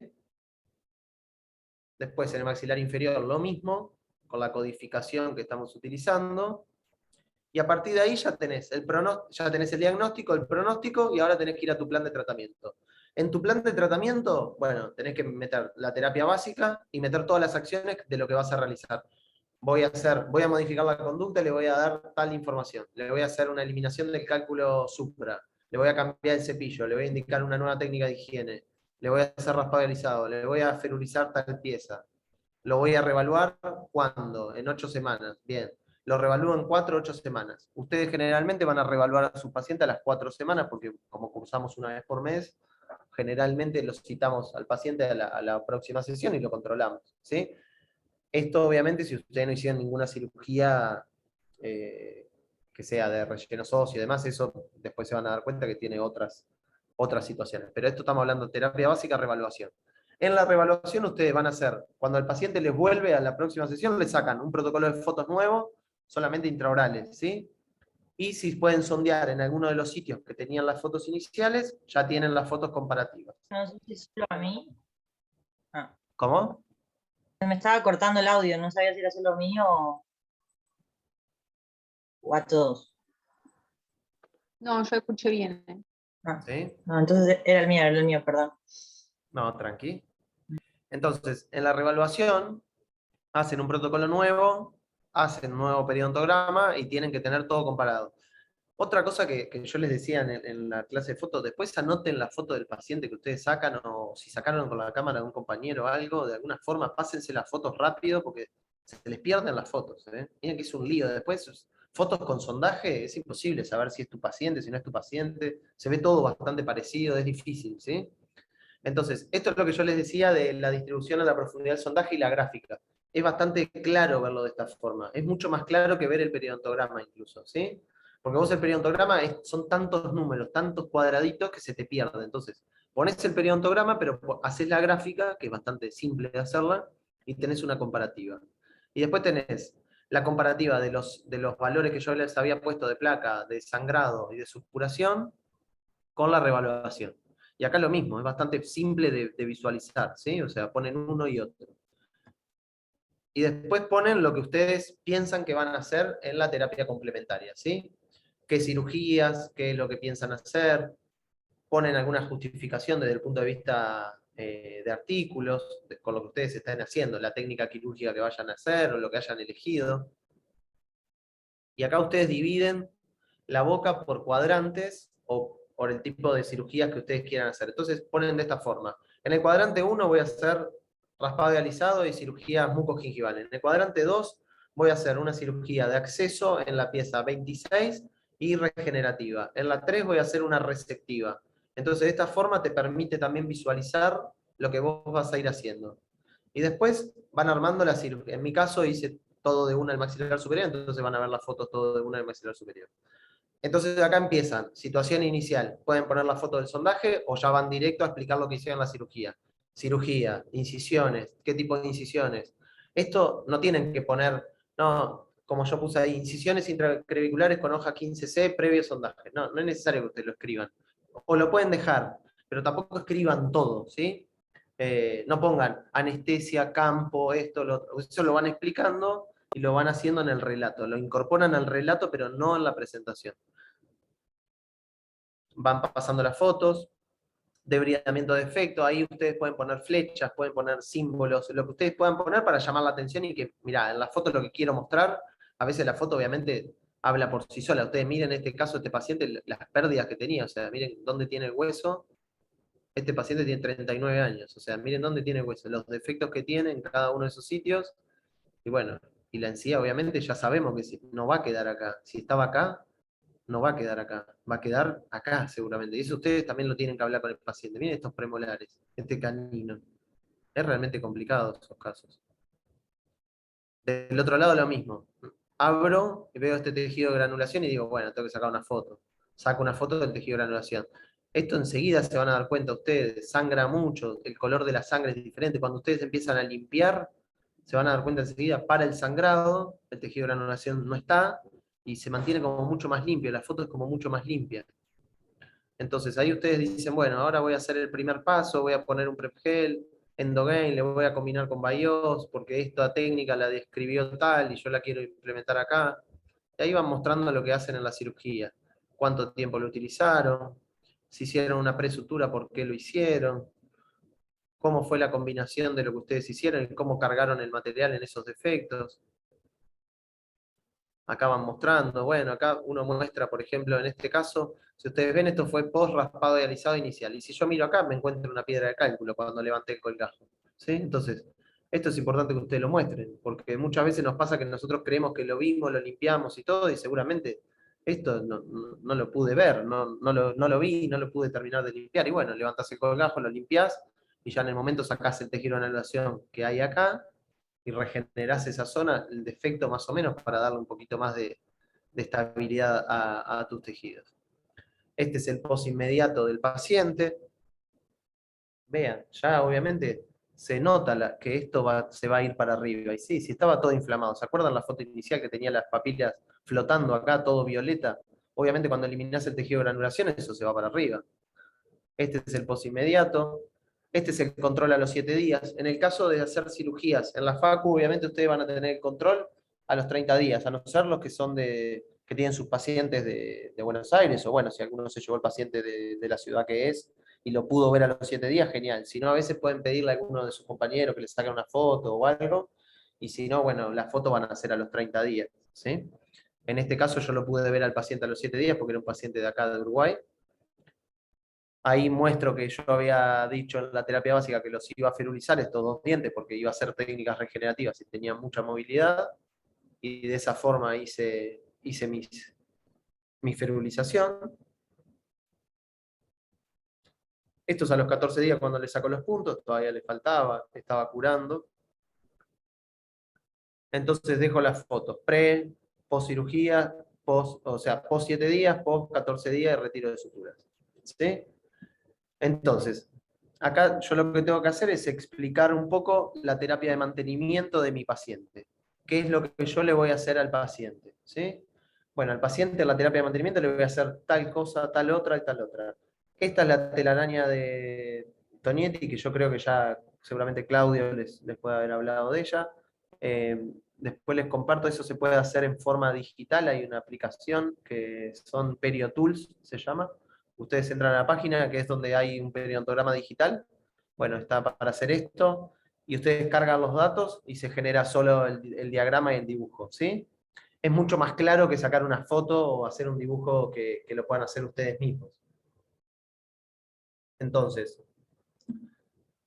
Speaker 1: Después en el maxilar inferior lo mismo, con la codificación que estamos utilizando. Y a partir de ahí ya tenés el diagnóstico, el pronóstico, y ahora tenés que ir a tu plan de tratamiento. En tu plan de tratamiento, bueno, tenés que meter la terapia básica y meter todas las acciones de lo que vas a realizar. Voy a modificar la conducta y le voy a dar tal información. Le voy a hacer una eliminación del cálculo supra. Le voy a cambiar el cepillo. Le voy a indicar una nueva técnica de higiene. Le voy a hacer raspado alisado. Le voy a ferulizar tal pieza. Lo voy a reevaluar, ¿cuándo? En 8 semanas. Bien. Lo reevalúo en 4 o 8 semanas. Ustedes generalmente van a reevaluar a su paciente a las 4 semanas, porque como cursamos una vez por mes, generalmente lo citamos al paciente a la próxima sesión y lo controlamos. ¿Sí? Esto obviamente si ustedes no hicieron ninguna cirugía que sea de relleno óseo y demás, eso después se van a dar cuenta que tiene otras situaciones. Pero esto estamos hablando de terapia básica, reevaluación. En la reevaluación ustedes van a hacer, cuando el paciente les vuelve a la próxima sesión, le sacan un protocolo de fotos nuevo, solamente intraorales, ¿sí? Y si pueden sondear en alguno de los sitios que tenían las fotos iniciales, ya tienen las fotos comparativas.
Speaker 7: No sé si solo a mí. Ah,
Speaker 1: ¿Cómo?
Speaker 7: se me estaba cortando el audio, no sabía si era solo mío o a todos.
Speaker 5: No, yo escuché bien.
Speaker 7: Ah,
Speaker 1: ¿Sí?
Speaker 7: no, entonces era el mío, perdón.
Speaker 1: No, tranqui. Entonces, en la reevaluación, hacen un protocolo nuevo, hacen un nuevo periodontograma y tienen que tener todo comparado. Otra cosa que yo les decía en la clase de fotos, después anoten la foto del paciente que ustedes sacan, o si sacaron con la cámara de un compañero o algo, de alguna forma pásense las fotos rápido porque se les pierden las fotos. Miren que es un lío. Después, fotos con sondaje, es imposible saber si es tu paciente, si no es tu paciente. Se ve todo bastante parecido, es difícil, ¿sí? Entonces, esto es lo que yo les decía de la distribución a la profundidad del sondaje y la gráfica. Es bastante claro verlo de esta forma. Es mucho más claro que ver el periodontograma incluso, ¿sí? Porque vos el periodontograma son tantos números, tantos cuadraditos que se te pierde. Entonces, ponés el periodontograma, pero haces la gráfica, que es bastante simple de hacerla, y tenés una comparativa. Y después tenés la comparativa de los valores que yo les había puesto de placa, de sangrado y de supuración, con la reevaluación. Y acá lo mismo, es bastante simple de visualizar, ¿sí? O sea, ponen uno y otro. Y después ponen lo que ustedes piensan que van a hacer en la terapia complementaria, ¿sí? Qué cirugías, qué es lo que piensan hacer, ponen alguna justificación desde el punto de vista de artículos, con lo que ustedes están haciendo, la técnica quirúrgica que vayan a hacer o lo que hayan elegido. Y acá ustedes dividen la boca por cuadrantes o por el tipo de cirugías que ustedes quieran hacer. Entonces ponen de esta forma. En el cuadrante 1 voy a hacer raspado y alisado y cirugía mucogingival. En el cuadrante 2 voy a hacer una cirugía de acceso en la pieza 26 y regenerativa. En la 3 voy a hacer una resectiva. Entonces de esta forma te permite también visualizar lo que vos vas a ir haciendo. Y después van armando la cirugía. En mi caso hice todo de una del maxilar superior, entonces van a ver las fotos todo de una del maxilar superior. Entonces acá empiezan, situación inicial, pueden poner la foto del sondaje o ya van directo a explicar lo que hicieron en la cirugía. cirugía, incisiones, qué tipo de incisiones. Esto no tienen que poner, no, como yo puse ahí, incisiones intraclaviculares con hoja 15C previo sondaje. No, no es necesario que ustedes lo escriban. O lo pueden dejar, pero tampoco escriban todo, ¿sí? No pongan anestesia, campo, esto, lo otro. Eso lo van explicando y lo van haciendo en el relato. Lo incorporan al relato, pero no en la presentación. Van pasando las fotos, debridamiento de efecto, ahí ustedes pueden poner flechas, pueden poner símbolos, lo que ustedes puedan poner para llamar la atención y que, mirá, en la foto lo que quiero mostrar, a veces la foto obviamente habla por sí sola. Ustedes miren en este caso, este paciente, las pérdidas que tenía, o sea, miren dónde tiene el hueso. Este paciente tiene 39 años, o sea, miren dónde tiene el hueso, los defectos que tiene en cada uno de esos sitios, y bueno, y la encía obviamente ya sabemos que no va a quedar acá. Si estaba acá, no va a quedar acá, va a quedar acá seguramente. Y eso ustedes también lo tienen que hablar con el paciente. Miren estos premolares, este canino. Es realmente complicado esos casos. Del otro lado lo mismo. Abro y veo este tejido de granulación y digo, bueno, tengo que sacar una foto. Saco una foto del tejido de granulación. Esto enseguida se van a dar cuenta ustedes, sangra mucho, el color de la sangre es diferente. Cuando ustedes empiezan a limpiar, se van a dar cuenta enseguida, para el sangrado, el tejido de granulación no está, y se mantiene como mucho más limpio, la foto es como mucho más limpia. Entonces ahí ustedes dicen, bueno, ahora voy a hacer el primer paso, voy a poner un prep gel, endogain, le voy a combinar con BIOS, porque esta técnica la describió tal y yo la quiero implementar acá. Y ahí van mostrando lo que hacen en la cirugía, cuánto tiempo lo utilizaron, si hicieron una presutura, por qué lo hicieron, cómo fue la combinación de lo que ustedes hicieron y cómo cargaron el material en esos defectos. Acá van mostrando, bueno, acá uno muestra, por ejemplo, en este caso, si ustedes ven, esto fue post raspado y alisado inicial. Y si yo miro acá, me encuentro una piedra de cálculo cuando levanté el colgajo. ¿Sí? Entonces, esto es importante que ustedes lo muestren, porque muchas veces nos pasa que nosotros creemos que lo vimos, lo limpiamos y todo, y seguramente esto no lo pude ver, no lo vi, no lo pude terminar de limpiar. Y bueno, levantás el colgajo, lo limpiás, y ya en el momento sacás el tejido de anulación que hay acá, y regenerás esa zona, el defecto más o menos, para darle un poquito más de estabilidad a tus tejidos. Este es el post inmediato del paciente. Vean, ya obviamente se nota que esto se va a ir para arriba. Y sí, si estaba todo inflamado. ¿Se acuerdan la foto inicial que tenía las papilas flotando acá, todo violeta? Obviamente cuando eliminás el tejido de granulación, eso se va para arriba. Este es el post inmediato. Este es el control a los 7 días. En el caso de hacer cirugías en la facu, obviamente ustedes van a tener el control a los 30 días, a no ser los que son que tienen sus pacientes de Buenos Aires, o bueno, si alguno se llevó el paciente de la ciudad que es y lo pudo ver a los 7 días, genial. Si no, a veces pueden pedirle a alguno de sus compañeros que les saque una foto o algo, y si no, bueno, las fotos van a ser a los 30 días, ¿sí? En este caso yo lo pude ver al paciente a los 7 días porque era un paciente de acá de Uruguay. Ahí muestro que yo había dicho en la terapia básica que los iba a ferulizar estos dos dientes porque iba a hacer técnicas regenerativas y tenían mucha movilidad. Y de esa forma hice mi ferulización. Esto es a los 14 días cuando le saco los puntos, todavía le faltaba, estaba curando. Entonces dejo las fotos, post cirugía, o sea, post 7 días, post 14 días de retiro de suturas. ¿Sí? Entonces, acá yo lo que tengo que hacer es explicar un poco la terapia de mantenimiento de mi paciente. ¿Qué es lo que yo le voy a hacer al paciente? ¿Sí? Bueno, al paciente en la terapia de mantenimiento le voy a hacer tal cosa, tal otra y tal otra. Esta es la telaraña de Tonietti, que yo creo que ya seguramente Claudio les puede haber hablado de ella. Después les comparto, eso se puede hacer en forma digital, hay una aplicación que son PerioTools, se llama. Ustedes entran a la página, que es donde hay un periodontograma digital. Bueno, está para hacer esto, y ustedes cargan los datos y se genera solo el diagrama y el dibujo, ¿sí? Es mucho más claro que sacar una foto o hacer un dibujo que lo puedan hacer ustedes mismos. Entonces,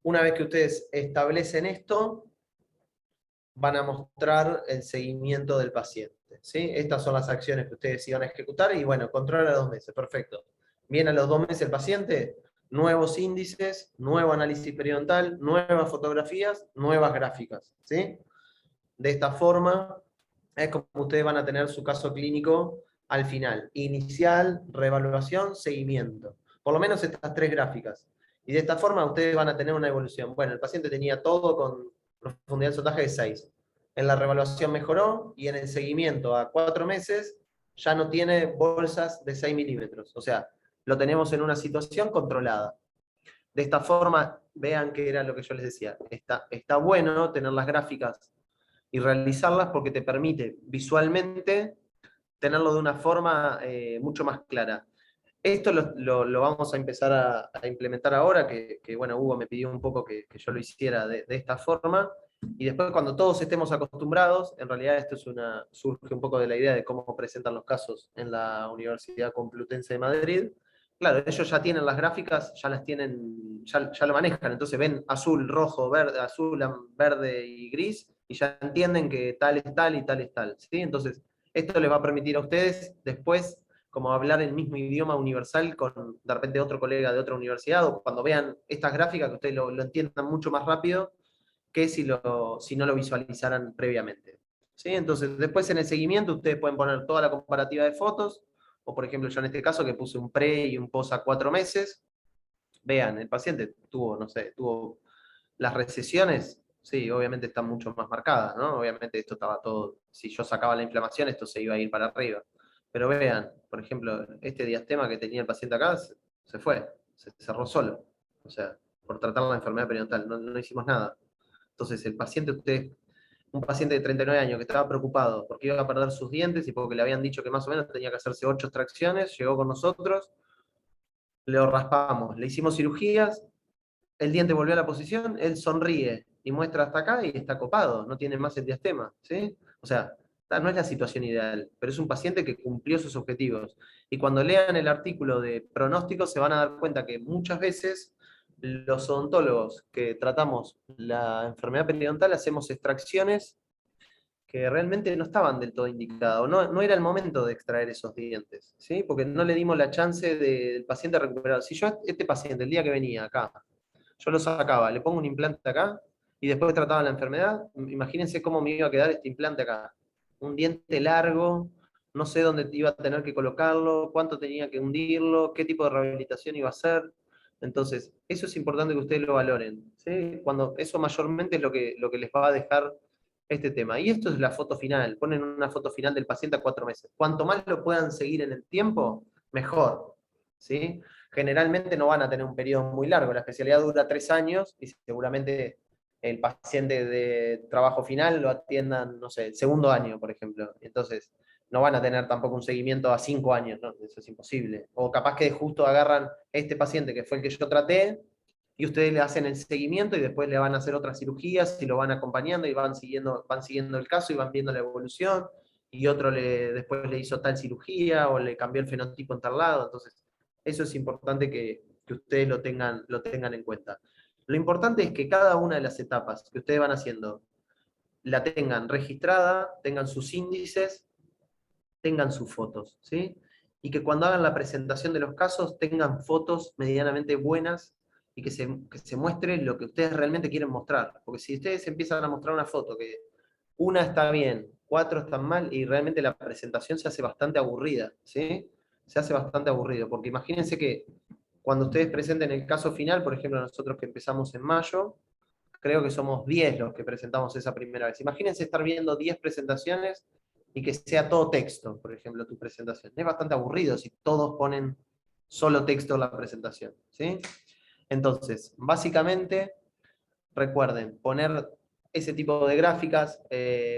Speaker 1: una vez que ustedes establecen esto, van a mostrar el seguimiento del paciente, ¿sí? Estas son las acciones que ustedes iban a ejecutar y bueno, control a 2 meses, perfecto. Viene a los 2 meses el paciente, nuevos índices, nuevo análisis periodontal, nuevas fotografías, nuevas gráficas, ¿sí? De esta forma es como ustedes van a tener su caso clínico al final. Inicial, reevaluación, seguimiento. Por lo menos estas 3 gráficas. Y de esta forma ustedes van a tener una evolución. Bueno, el paciente tenía todo con profundidad de sotaje de 6. En la reevaluación mejoró y en el seguimiento a 4 meses ya no tiene bolsas de 6 milímetros. O sea, lo tenemos en una situación controlada. De esta forma, vean que era lo que yo les decía. Está bueno tener las gráficas y realizarlas porque te permite visualmente tenerlo de una forma mucho más clara. Esto lo vamos a empezar a implementar ahora, que bueno, Hugo me pidió un poco que yo lo hiciera de esta forma, y después cuando todos estemos acostumbrados, en realidad esto surge un poco de la idea de cómo presentan los casos en la Universidad Complutense de Madrid. Claro, ellos ya tienen las gráficas, ya las tienen, ya lo manejan, entonces ven azul, rojo, verde, azul, verde y gris, y ya entienden que tal es tal y tal es tal, ¿sí? Entonces, esto les va a permitir a ustedes después como hablar el mismo idioma universal con de repente otro colega de otra universidad, o cuando vean estas gráficas que ustedes lo entiendan mucho más rápido que si no lo visualizaran previamente. ¿Sí? Entonces, después en el seguimiento ustedes pueden poner toda la comparativa de fotos, o por ejemplo yo en este caso que puse un pre y un post a 4 meses, vean, el paciente tuvo, no sé, tuvo las recesiones, sí, obviamente están mucho más marcadas, ¿no? Obviamente esto estaba todo, si yo sacaba la inflamación, esto se iba a ir para arriba. Pero vean, por ejemplo, este diastema que tenía el paciente acá se fue, se cerró solo. O sea, por tratar la enfermedad periodontal, no hicimos nada. Entonces, el paciente, un paciente de 39 años que estaba preocupado porque iba a perder sus dientes y porque le habían dicho que más o menos tenía que hacerse 8 extracciones, llegó con nosotros, le raspamos, le hicimos cirugías, el diente volvió a la posición, él sonríe y muestra hasta acá y está copado, no tiene más el diastema, ¿sí? O sea, no es la situación ideal, pero es un paciente que cumplió sus objetivos. Y cuando lean el artículo de pronóstico se van a dar cuenta que muchas veces los odontólogos que tratamos la enfermedad periodontal hacemos extracciones que realmente no estaban del todo indicadas, o no era el momento de extraer esos dientes, ¿sí? Porque no le dimos la chance del paciente a recuperar. Si yo, este paciente, el día que venía acá, yo lo sacaba, le pongo un implante acá y después trataba la enfermedad, imagínense cómo me iba a quedar este implante acá. Un diente largo, no sé dónde iba a tener que colocarlo, cuánto tenía que hundirlo, qué tipo de rehabilitación iba a hacer. Entonces, eso es importante que ustedes lo valoren, ¿sí? Cuando eso mayormente es lo que les va a dejar este tema. Y esto es la foto final, ponen una foto final del paciente a 4 meses. Cuanto más lo puedan seguir en el tiempo, mejor, ¿sí? Generalmente no van a tener un periodo muy largo, la especialidad dura 3 años y seguramente el paciente de trabajo final lo atiendan, no sé, el segundo año, por ejemplo. Entonces, no van a tener tampoco un seguimiento a 5 años, ¿no? Eso es imposible. O capaz que justo agarran este paciente que fue el que yo traté, y ustedes le hacen el seguimiento y después le van a hacer otras cirugías y lo van acompañando y van siguiendo el caso y van viendo la evolución, y otro después le hizo tal cirugía o le cambió el fenotipo en tal lado. Entonces, eso es importante que ustedes lo tengan en cuenta. Lo importante es que cada una de las etapas que ustedes van haciendo la tengan registrada, tengan sus índices, tengan sus fotos, ¿sí? Y que cuando hagan la presentación de los casos tengan fotos medianamente buenas y que se muestre lo que ustedes realmente quieren mostrar. Porque si ustedes empiezan a mostrar una foto que una está bien, 4 están mal, y realmente la presentación se hace bastante aburrida, ¿sí? Se hace bastante aburrido, porque imagínense que cuando ustedes presenten el caso final, por ejemplo, nosotros que empezamos en mayo, creo que somos 10 los que presentamos esa primera vez. Imagínense estar viendo 10 presentaciones y que sea todo texto, por ejemplo, tu presentación. Es bastante aburrido si todos ponen solo texto en la presentación, ¿sí? Entonces, básicamente, recuerden, poner ese tipo de gráficas,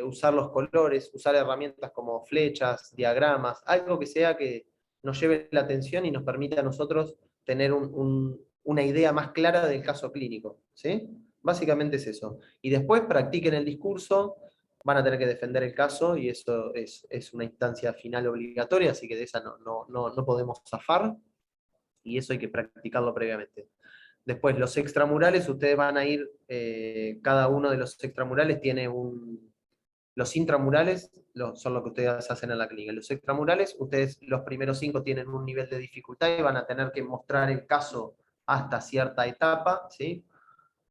Speaker 1: usar los colores, usar herramientas como flechas, diagramas, algo que sea que nos lleve la atención y nos permita a nosotros tener una idea más clara del caso clínico, ¿sí? Básicamente es eso. Y después practiquen el discurso, van a tener que defender el caso y eso es una instancia final obligatoria, así que de esa no podemos zafar y eso hay que practicarlo previamente. Después, los extramurales, ustedes van a ir, cada uno de los extramurales tiene los intramurales son lo que ustedes hacen en la clínica. Los extramurales, ustedes los primeros 5 tienen un nivel de dificultad y van a tener que mostrar el caso hasta cierta etapa, ¿sí?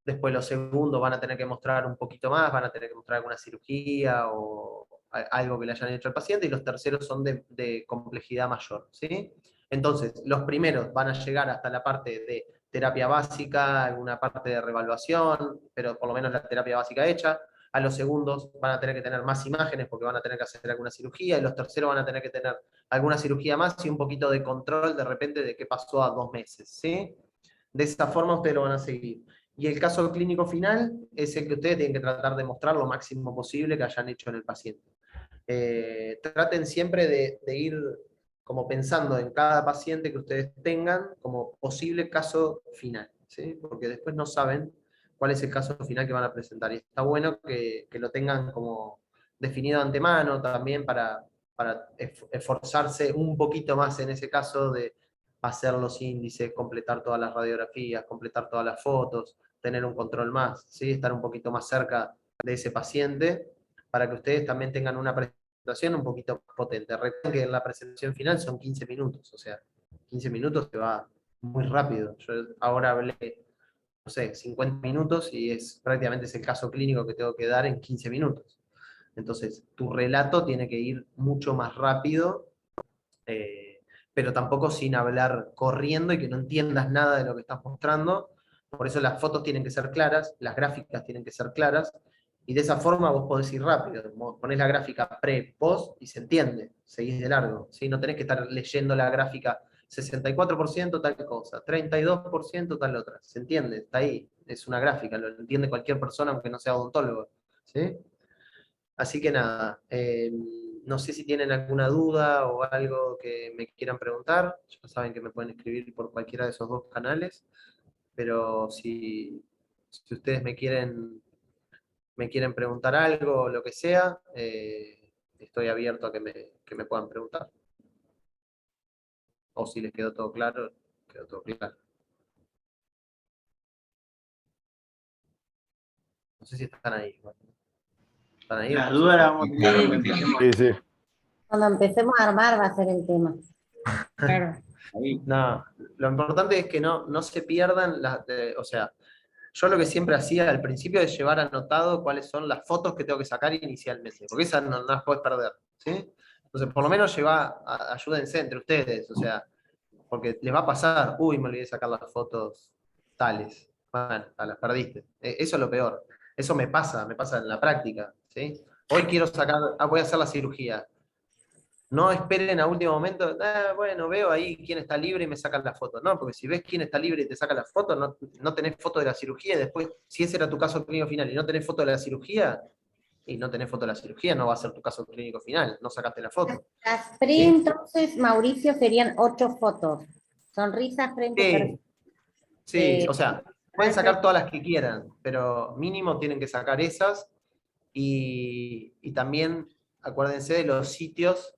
Speaker 1: Después los segundos van a tener que mostrar un poquito más, van a tener que mostrar alguna cirugía o algo que le hayan hecho al paciente, y los terceros son de complejidad mayor, ¿sí? Entonces, los primeros van a llegar hasta la parte de terapia básica, alguna parte de reevaluación, pero por lo menos la terapia básica hecha. A los segundos van a tener que tener más imágenes porque van a tener que hacer alguna cirugía, y los terceros van a tener que tener alguna cirugía más y un poquito de control de repente de qué pasó a 2 meses, ¿sí? De esa forma ustedes lo van a seguir. Y el caso clínico final es el que ustedes tienen que tratar de mostrar lo máximo posible que hayan hecho en el paciente. Traten siempre de ir como pensando en cada paciente que ustedes tengan como posible caso final, ¿sí? Porque después no saben cuál es el caso final que van a presentar. Y está bueno que lo tengan como definido de antemano también para esforzarse un poquito más en ese caso de hacer los índices, completar todas las radiografías, completar todas las fotos, tener un control más, ¿sí? Estar un poquito más cerca de ese paciente para que ustedes también tengan una presentación un poquito potente. Recuerden que en la presentación final son 15 minutos, o sea, 15 minutos se va muy rápido. Yo ahora hablé, no sé, 50 minutos y prácticamente es el caso clínico que tengo que dar en 15 minutos. Entonces, tu relato tiene que ir mucho más rápido, pero tampoco sin hablar corriendo y que no entiendas nada de lo que estás mostrando. Por eso las fotos tienen que ser claras, las gráficas tienen que ser claras, y de esa forma vos podés ir rápido. Ponés la gráfica pre, post y se entiende, seguís de largo, ¿sí? No tenés que estar leyendo la gráfica 64% tal cosa, 32% tal otra. ¿Se entiende? Está ahí, es una gráfica, lo entiende cualquier persona aunque no sea odontólogo, ¿sí? Así que nada, no sé si tienen alguna duda o algo que me quieran preguntar. Ya saben que me pueden escribir por cualquiera de esos dos canales, pero si ustedes me quieren preguntar algo o lo que sea, estoy abierto a que me puedan preguntar. O si les quedó todo claro, quedó todo claro. No sé si están ahí. ¿Están ahí?
Speaker 3: Las dudas las vamos a tener cuando
Speaker 7: Sí.
Speaker 3: empecemos.
Speaker 8: Sí, sí.
Speaker 9: Cuando empecemos a armar va a ser el tema.
Speaker 6: Claro.
Speaker 3: Ahí.
Speaker 1: No, lo importante es que no se pierdan o sea, yo lo que siempre hacía al principio es llevar anotado cuáles son las fotos que tengo que sacar inicialmente, porque esas no las puedes perder, ¿sí? Entonces, por lo menos ayúdense entre ustedes, o sea, porque les va a pasar, uy, me olvidé de sacar las fotos tales, bueno, las perdiste. Eso es lo peor. Eso me pasa en la práctica, ¿sí? Hoy quiero sacar, voy a hacer la cirugía. No esperen a último momento, bueno, veo ahí quién está libre y me sacan la foto. No, porque si ves quién está libre y te saca la foto, no tenés foto de la cirugía, y después, si ese era tu caso clínico final y no tenés foto de la cirugía, y no tenés foto de la cirugía, no va a ser tu caso clínico final, no sacaste la foto.
Speaker 9: Las PRI,
Speaker 1: Sí.
Speaker 9: entonces, Mauricio, serían 8 fotos. Sonrisa frente
Speaker 1: Sí, o sea, pueden sacar todas las que quieran, pero mínimo tienen que sacar esas, y también acuérdense de los sitios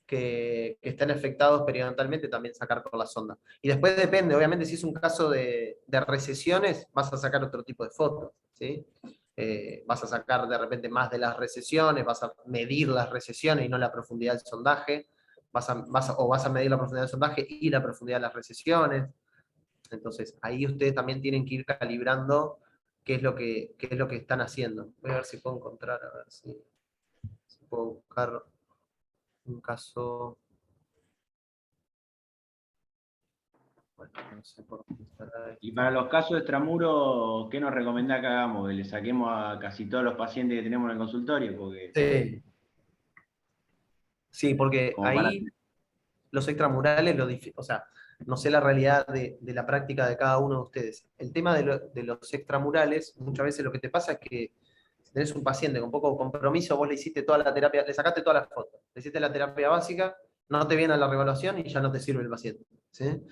Speaker 1: que estén afectados periodontalmente, también sacar por la sonda. Y después depende, obviamente, si es un caso de recesiones, vas a sacar otro tipo de fotos, ¿sí? Vas a sacar de repente más de las recesiones, vas a medir las recesiones y no la profundidad del sondaje, vas a medir la profundidad del sondaje y la profundidad de las recesiones. Entonces, ahí ustedes también tienen que ir calibrando qué es lo que están haciendo. Voy a ver si puedo encontrar, a ver si puedo buscar un caso. Bueno, no sé por qué estará
Speaker 3: Y para los casos extramuros, ¿qué nos recomendás que hagamos? Que le saquemos a casi todos los pacientes que tenemos en el consultorio, porque
Speaker 1: Sí. Sí, porque
Speaker 3: como para
Speaker 1: ahí los extramurales, o sea, no sé la realidad de la práctica de cada uno de ustedes. El tema de los extramurales, muchas veces lo que te pasa es que si tenés un paciente con poco compromiso, vos le hiciste toda la terapia, le sacaste todas las fotos, le hiciste la terapia básica, no te viene a la revaluación y ya no te sirve el paciente, ¿sí?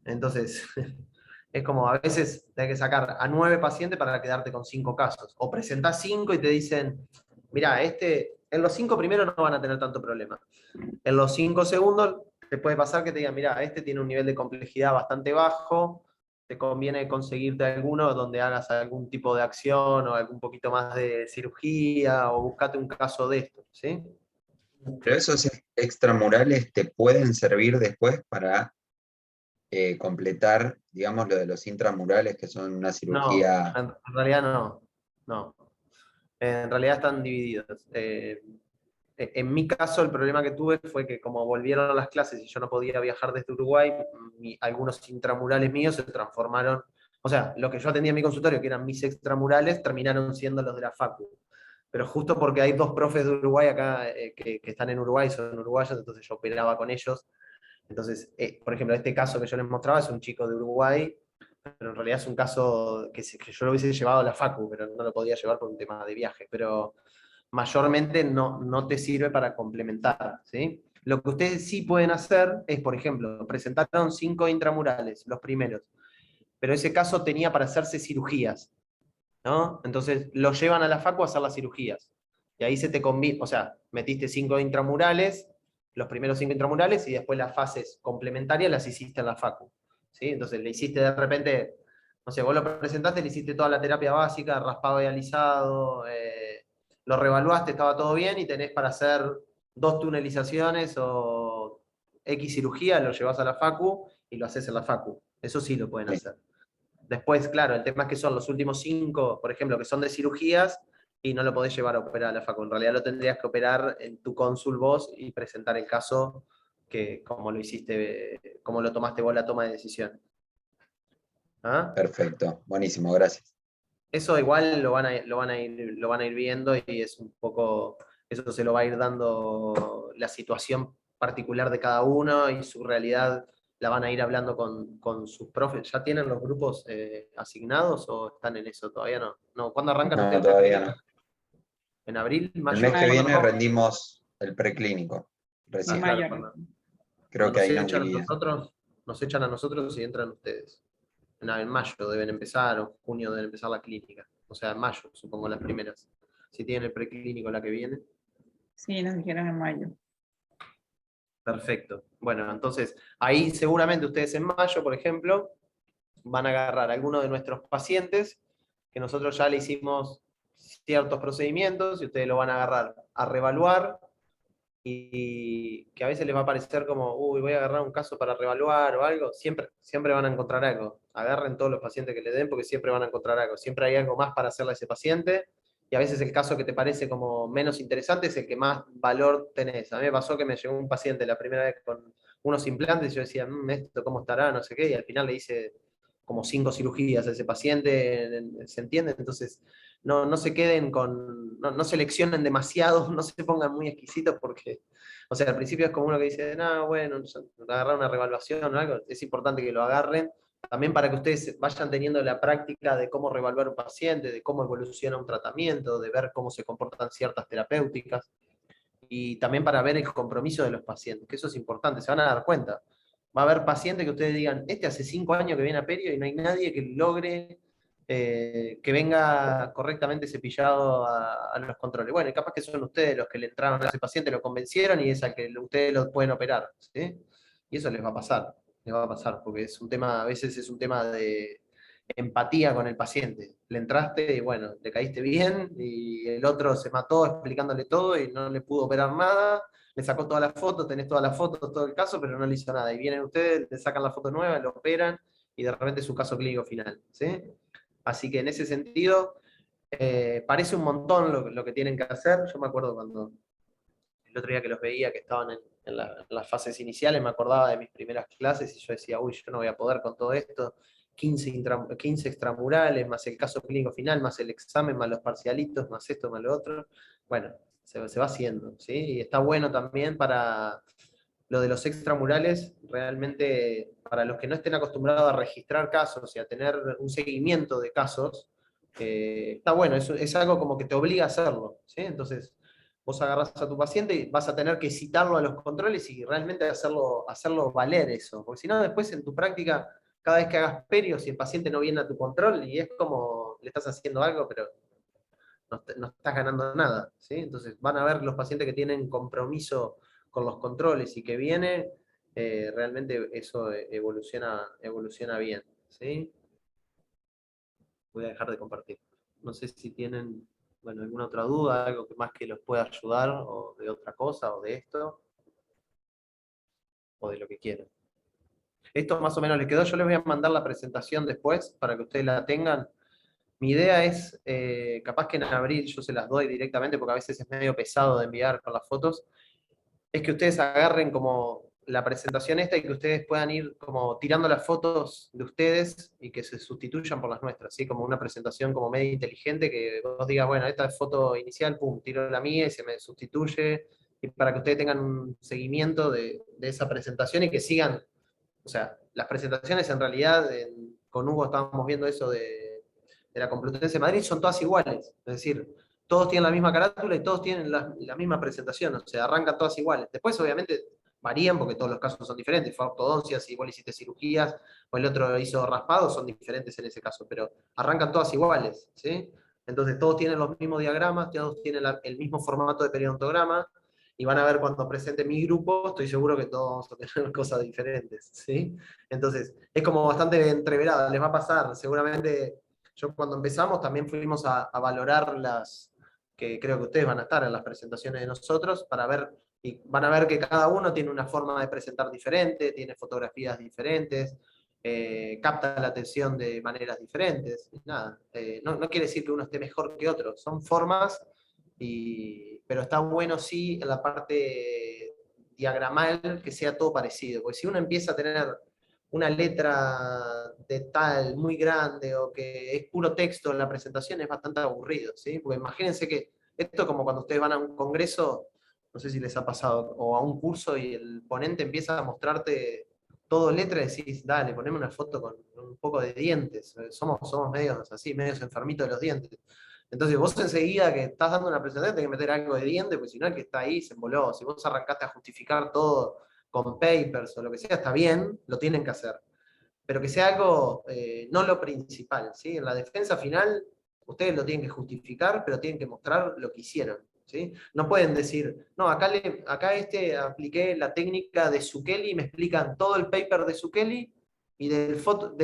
Speaker 1: Entonces, es como a veces hay que sacar a 9 pacientes para quedarte con 5 casos. O presentás 5 y te dicen, mirá, en los 5 primeros no van a tener tanto problema. En los 5 segundos te puede pasar que te digan, mirá, este tiene un nivel de complejidad bastante bajo, te conviene conseguirte alguno donde hagas algún tipo de acción o algún poquito más de cirugía o buscate un caso de esto, ¿sí?
Speaker 10: Pero esos extramurales te pueden servir después para completar, digamos, lo de los intramurales, que son una
Speaker 1: No,
Speaker 10: cirugía.
Speaker 1: en realidad no. En realidad están divididos. en mi caso el problema que tuve fue que como volvieron a las clases y yo no podía viajar desde Uruguay, algunos intramurales míos se transformaron, o sea, lo que yo atendía en mi consultorio, que eran mis extramurales, terminaron siendo los de la facu. Pero justo porque hay 2 profes de Uruguay acá que están en Uruguay, son uruguayos, entonces yo operaba con ellos. Entonces, por ejemplo, este caso que yo les mostraba es un chico de Uruguay, pero en realidad es un caso que yo lo hubiese llevado a la facu, pero no lo podía llevar por un tema de viaje. Pero mayormente no te sirve para complementar, ¿sí? Lo que ustedes sí pueden hacer es, por ejemplo, presentaron 5 intramurales, los primeros, pero ese caso tenía para hacerse cirugías, ¿no? Entonces lo llevan a la facu a hacer las cirugías. Y ahí se te combina, o sea, metiste 5 intramurales, los primeros 5 intramurales, y después las fases complementarias las hiciste en la facu, ¿sí? Entonces le hiciste de repente, no sé, vos lo presentaste, le hiciste toda la terapia básica, raspado y alisado, lo revaluaste, estaba todo bien, y tenés para hacer 2 tunelizaciones o X cirugía, lo llevas a la facu y lo haces en la facu. Eso sí lo pueden hacer. Después, claro, el tema es que son los últimos 5, por ejemplo, que son de cirugías, y no lo podés llevar a operar a la facu. En realidad lo tendrías que operar en tu cónsul vos y presentar el caso que como lo hiciste, como lo tomaste vos la toma de decisión. ¿Ah?
Speaker 10: Perfecto, buenísimo, gracias.
Speaker 1: Eso igual lo van a ir viendo, y es un poco, eso se lo va a ir dando la situación particular de cada uno y su realidad. La van a ir hablando con sus profes. ¿Ya tienen los grupos asignados o están en eso? Todavía no. No, ¿cuándo arrancan
Speaker 10: No,
Speaker 1: ustedes?
Speaker 10: todavía no.
Speaker 1: ¿En abril?
Speaker 10: El
Speaker 1: ¿Mayo?
Speaker 10: mes que
Speaker 1: ¿Cuándo
Speaker 10: viene
Speaker 1: arrancan?
Speaker 10: rendimos el preclínico. Recién.
Speaker 1: Claro,
Speaker 5: mayo.
Speaker 10: Creo que
Speaker 1: nos
Speaker 10: ahí nos
Speaker 1: echan a
Speaker 10: diría.
Speaker 1: nosotros, y entran ustedes. En mayo deben empezar, o junio deben empezar la clínica. O sea, en mayo, supongo, las primeras. Si tienen el preclínico la que viene.
Speaker 5: Sí, nos dijeron en mayo.
Speaker 1: Perfecto. Bueno, entonces, ahí seguramente ustedes en mayo, por ejemplo, van a agarrar a alguno de nuestros pacientes, que nosotros ya le hicimos ciertos procedimientos, y ustedes lo van a agarrar a reevaluar, y que a veces les va a parecer como, uy, voy a agarrar un caso para reevaluar o algo. Siempre van a encontrar algo. Agarren todos los pacientes que le den, porque siempre van a encontrar algo. Siempre hay algo más para hacerle a ese paciente, y a veces el caso que te parece como menos interesante es el que más valor tenés. A mí me pasó que me llegó un paciente la primera vez con unos implantes, y yo decía, esto cómo estará, no sé qué, y al final le hice como 5 cirugías a ese paciente, ¿se entiende? Entonces, no se queden no seleccionen demasiado, no se pongan muy exquisitos, porque, o sea, al principio es como uno que dice, no, bueno, agarrar una revaluación o algo. Es importante que lo agarren, también para que ustedes vayan teniendo la práctica de cómo reevaluar un paciente, de cómo evoluciona un tratamiento, de ver cómo se comportan ciertas terapéuticas, y también para ver el compromiso de los pacientes, que eso es importante, se van a dar cuenta. Va a haber pacientes que ustedes digan, este hace 5 años que viene a Perio y no hay nadie que logre que venga correctamente cepillado a los controles. Bueno, y capaz que son ustedes los que le entraron a ese paciente, lo convencieron, y es al que ustedes lo pueden operar, ¿sí? Y eso les va a pasar, porque es un tema, a veces es un tema de empatía con el paciente. Le entraste y bueno, le caíste bien, y el otro se mató explicándole todo y no le pudo operar nada, le sacó todas las fotos, tenés todas las fotos, todo el caso, pero no le hizo nada. Y vienen ustedes, le sacan la foto nueva, lo operan, y de repente es su caso clínico final, ¿sí? Así que en ese sentido, parece un montón lo que tienen que hacer. Yo me acuerdo cuando el otro día que los veía, que estaban en las fases iniciales, me acordaba de mis primeras clases, y yo decía, uy, yo no voy a poder con todo esto. 15 extramurales, más el caso clínico final, más el examen, más los parcialitos, más esto, más lo otro. Bueno, se va haciendo, ¿sí? Y está bueno también para lo de los extramurales, realmente para los que no estén acostumbrados a registrar casos y a tener un seguimiento de casos, está bueno, es algo como que te obliga a hacerlo, ¿sí? Entonces, vos agarrás a tu paciente y vas a tener que citarlo a los controles y realmente hacerlo valer eso, porque si no, después en tu práctica, cada vez que hagas perio, si el paciente no viene a tu control, y es como le estás haciendo algo, pero no estás ganando nada, ¿sí? Entonces van a ver los pacientes que tienen compromiso con los controles y que viene, realmente eso evoluciona bien, ¿sí? Voy a dejar de compartir. No sé si tienen, bueno, alguna otra duda, algo más que los pueda ayudar, o de otra cosa, o de esto, o de lo que quieran. Esto más o menos les quedó. Yo les voy a mandar la presentación después para que ustedes la tengan. Mi idea es, capaz que en abril yo se las doy directamente, porque a veces es medio pesado de enviar con las fotos, es que ustedes agarren como la presentación esta y que ustedes puedan ir como tirando las fotos de ustedes y que se sustituyan por las nuestras, ¿sí? Como una presentación como medio inteligente, que vos digas, bueno, esta es foto inicial, pum, tiro la mía y se me sustituye, y para que ustedes tengan un seguimiento de esa presentación y que sigan, o sea, las presentaciones en realidad, con Hugo estábamos viendo eso de la Complutense de Madrid, son todas iguales, es decir, todos tienen la misma carátula y todos tienen la misma presentación, o sea, arrancan todas iguales. Después, obviamente, varían porque todos los casos son diferentes. Fue ortodoncia, si vos le hiciste cirugías, o el otro hizo raspados, son diferentes en ese caso, pero arrancan todas iguales, ¿sí? Entonces, todos tienen los mismos diagramas, todos tienen el mismo formato de periodontograma, y van a ver cuando presente mi grupo, estoy seguro que todos vamos a tener cosas diferentes, ¿sí? Entonces, es como bastante entreverada, les va a pasar, seguramente. Yo cuando empezamos también fuimos a valorar las, que creo que ustedes van a estar en las presentaciones de nosotros, para ver, y van a ver que cada uno tiene una forma de presentar diferente, tiene fotografías diferentes, capta la atención de maneras diferentes, y nada, no quiere decir que uno esté mejor que otro, son formas, pero está bueno sí en la parte diagramal que sea todo parecido, porque si uno empieza a tener una letra de tal muy grande o que es puro texto en la presentación es bastante aburrido, ¿sí? Porque imagínense que esto es como cuando ustedes van a un congreso, no sé si les ha pasado, o a un curso y el ponente empieza a mostrarte todo letra y decís, dale, poneme una foto con un poco de dientes, somos medios así, medios enfermitos de los dientes. Entonces vos enseguida que estás dando una presentación tenés que meter algo de dientes, porque si no el que está ahí se emboló. Si vos arrancaste a justificar todo con papers o lo que sea, está bien, lo tienen que hacer. Pero que sea algo, no lo principal, ¿sí? En la defensa final, ustedes lo tienen que justificar, pero tienen que mostrar lo que hicieron, ¿sí? No pueden decir, no, acá apliqué la técnica de Zucchelli y me explican todo el paper de Zucchelli y de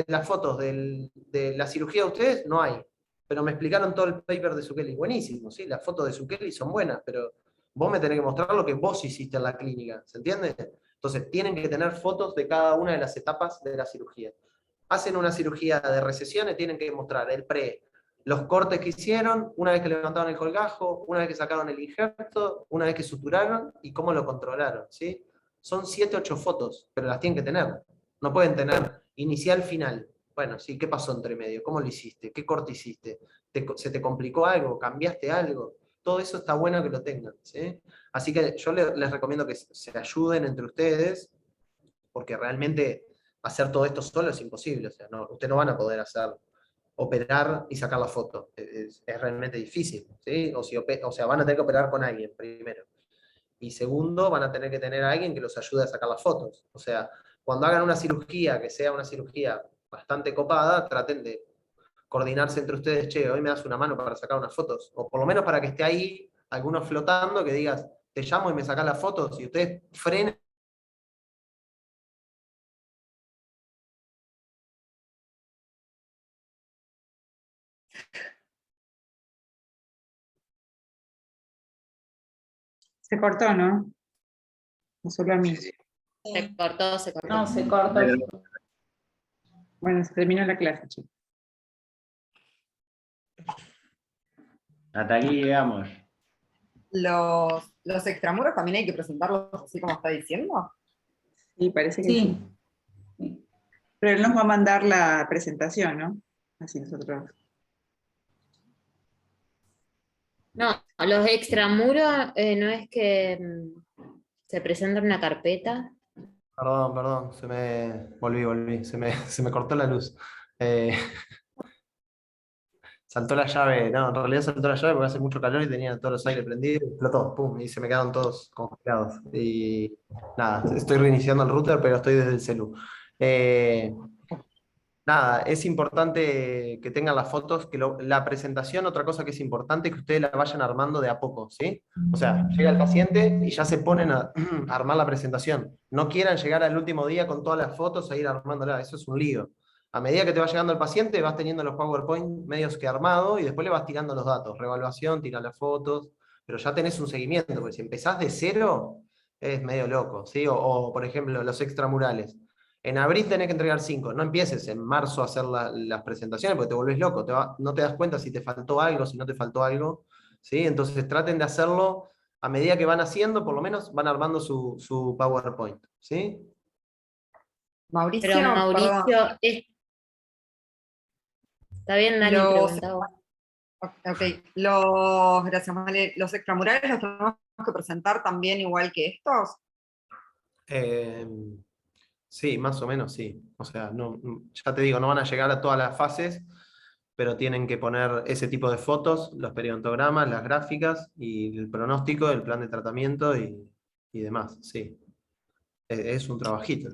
Speaker 1: las fotos de la cirugía de ustedes, no hay. Pero me explicaron todo el paper de Zucchelli. Buenísimo, ¿sí? Las fotos de Zucchelli son buenas, pero vos me tenés que mostrar lo que vos hiciste en la clínica, ¿se entiende? Entonces, tienen que tener fotos de cada una de las etapas de la cirugía. Hacen una cirugía de recesión y tienen que mostrar el pre, los cortes que hicieron, una vez que levantaron el colgajo, una vez que sacaron el injerto, una vez que suturaron y cómo lo controlaron, ¿sí? Son 7, 8 fotos, pero las tienen que tener. No pueden tener inicial, final. Bueno, sí, ¿qué pasó entre medio? ¿Cómo lo hiciste? ¿Qué corte hiciste? ¿Se te complicó algo? ¿Cambiaste algo? Todo eso está bueno que lo tengan, ¿sí? Así que yo les recomiendo que se ayuden entre ustedes, porque realmente hacer todo esto solo es imposible. O sea, ustedes no van a poder operar y sacar la foto. Es realmente difícil, ¿sí? O sea, van a tener que operar con alguien primero. Y segundo, van a tener que tener a alguien que los ayude a sacar las fotos. O sea, cuando hagan una cirugía, que sea una cirugía bastante copada, traten de coordinarse entre ustedes, che, hoy me das una mano para sacar unas fotos, o por lo menos para que esté ahí alguno flotando, que digas, te llamo y me sacás las fotos, y ustedes frenen.
Speaker 5: Se cortó, ¿no? No solo a mí.
Speaker 2: Se cortó, se cortó.
Speaker 5: No, se cortó. Bueno, se terminó la clase, chicos.
Speaker 3: Hasta aquí llegamos.
Speaker 4: Los extramuros también hay que presentarlos así como está diciendo.
Speaker 5: Sí, parece que
Speaker 6: Sí.
Speaker 5: sí. Sí. Pero él nos va a mandar la presentación, ¿no? Así nosotros.
Speaker 8: No, los extramuros no es que se presenta en una carpeta.
Speaker 1: Perdón, volví, se me cortó la luz. Saltó la llave, no, en realidad saltó la llave porque hace mucho calor y tenía todos los aires prendidos, explotó, pum, y se me quedaron todos congelados. Y nada, estoy reiniciando el router, pero estoy desde el celu. Nada, es importante que tengan las fotos, que la presentación, otra cosa que es importante, es que ustedes la vayan armando de a poco, ¿sí? O sea, llega el paciente y ya se ponen a armar la presentación. No quieran llegar al último día con todas las fotos e ir armándola, eso es un lío. A medida que te va llegando el paciente, vas teniendo los PowerPoint medios que armado y después le vas tirando los datos, reevaluación, tirar las fotos, pero ya tenés un seguimiento, porque si empezás de cero, es medio loco, ¿sí? O por ejemplo, los extramurales. En abril tenés que entregar 5, no empieces en marzo a hacer las presentaciones porque te volvés loco, no te das cuenta si te faltó algo, si no te faltó algo, ¿sí? Entonces traten de hacerlo a medida que van haciendo, por lo menos van armando su PowerPoint, ¿sí?
Speaker 4: Mauricio,
Speaker 8: Pero Mauricio,
Speaker 4: perdón.
Speaker 8: está bien, Dani preguntaba.
Speaker 4: Ok, gracias, Male. ¿Los extramurales los tenemos que presentar también igual que estos?
Speaker 1: Sí, más o menos sí. O sea, ya te digo, no van a llegar a todas las fases, pero tienen que poner ese tipo de fotos, los periodontogramas, las gráficas y el pronóstico, el plan de tratamiento y demás, sí. Es un trabajito.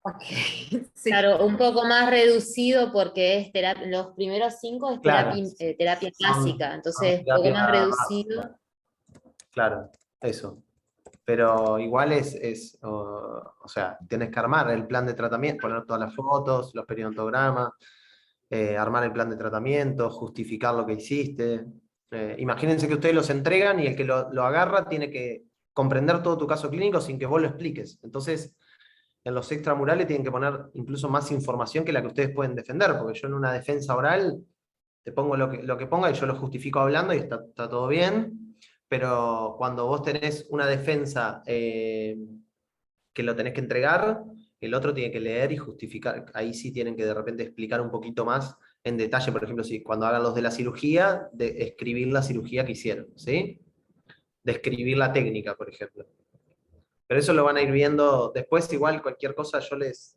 Speaker 4: Ok, sí.
Speaker 8: Claro, un poco más reducido porque es los primeros 5 es
Speaker 1: Claro.
Speaker 8: terapia clásica, entonces un poco
Speaker 1: terapia
Speaker 8: más reducido.
Speaker 1: Claro, eso. Pero igual o sea, tienes que armar el plan de tratamiento, poner todas las fotos, los periodontogramas, armar el plan de tratamiento, justificar lo que hiciste. Imagínense que ustedes los entregan y el que lo agarra tiene que comprender todo tu caso clínico sin que vos lo expliques. Entonces, en los extramurales tienen que poner incluso más información que la que ustedes pueden defender, porque yo en una defensa oral te pongo lo que ponga y yo lo justifico hablando y está todo bien, pero cuando vos tenés una defensa que lo tenés que entregar, el otro tiene que leer y justificar. Ahí sí tienen que de repente explicar un poquito más en detalle, por ejemplo, si cuando hagan los de la cirugía, de escribir la cirugía que hicieron, ¿sí? Describir la técnica, por ejemplo. Pero eso lo van a ir viendo después, igual cualquier cosa yo les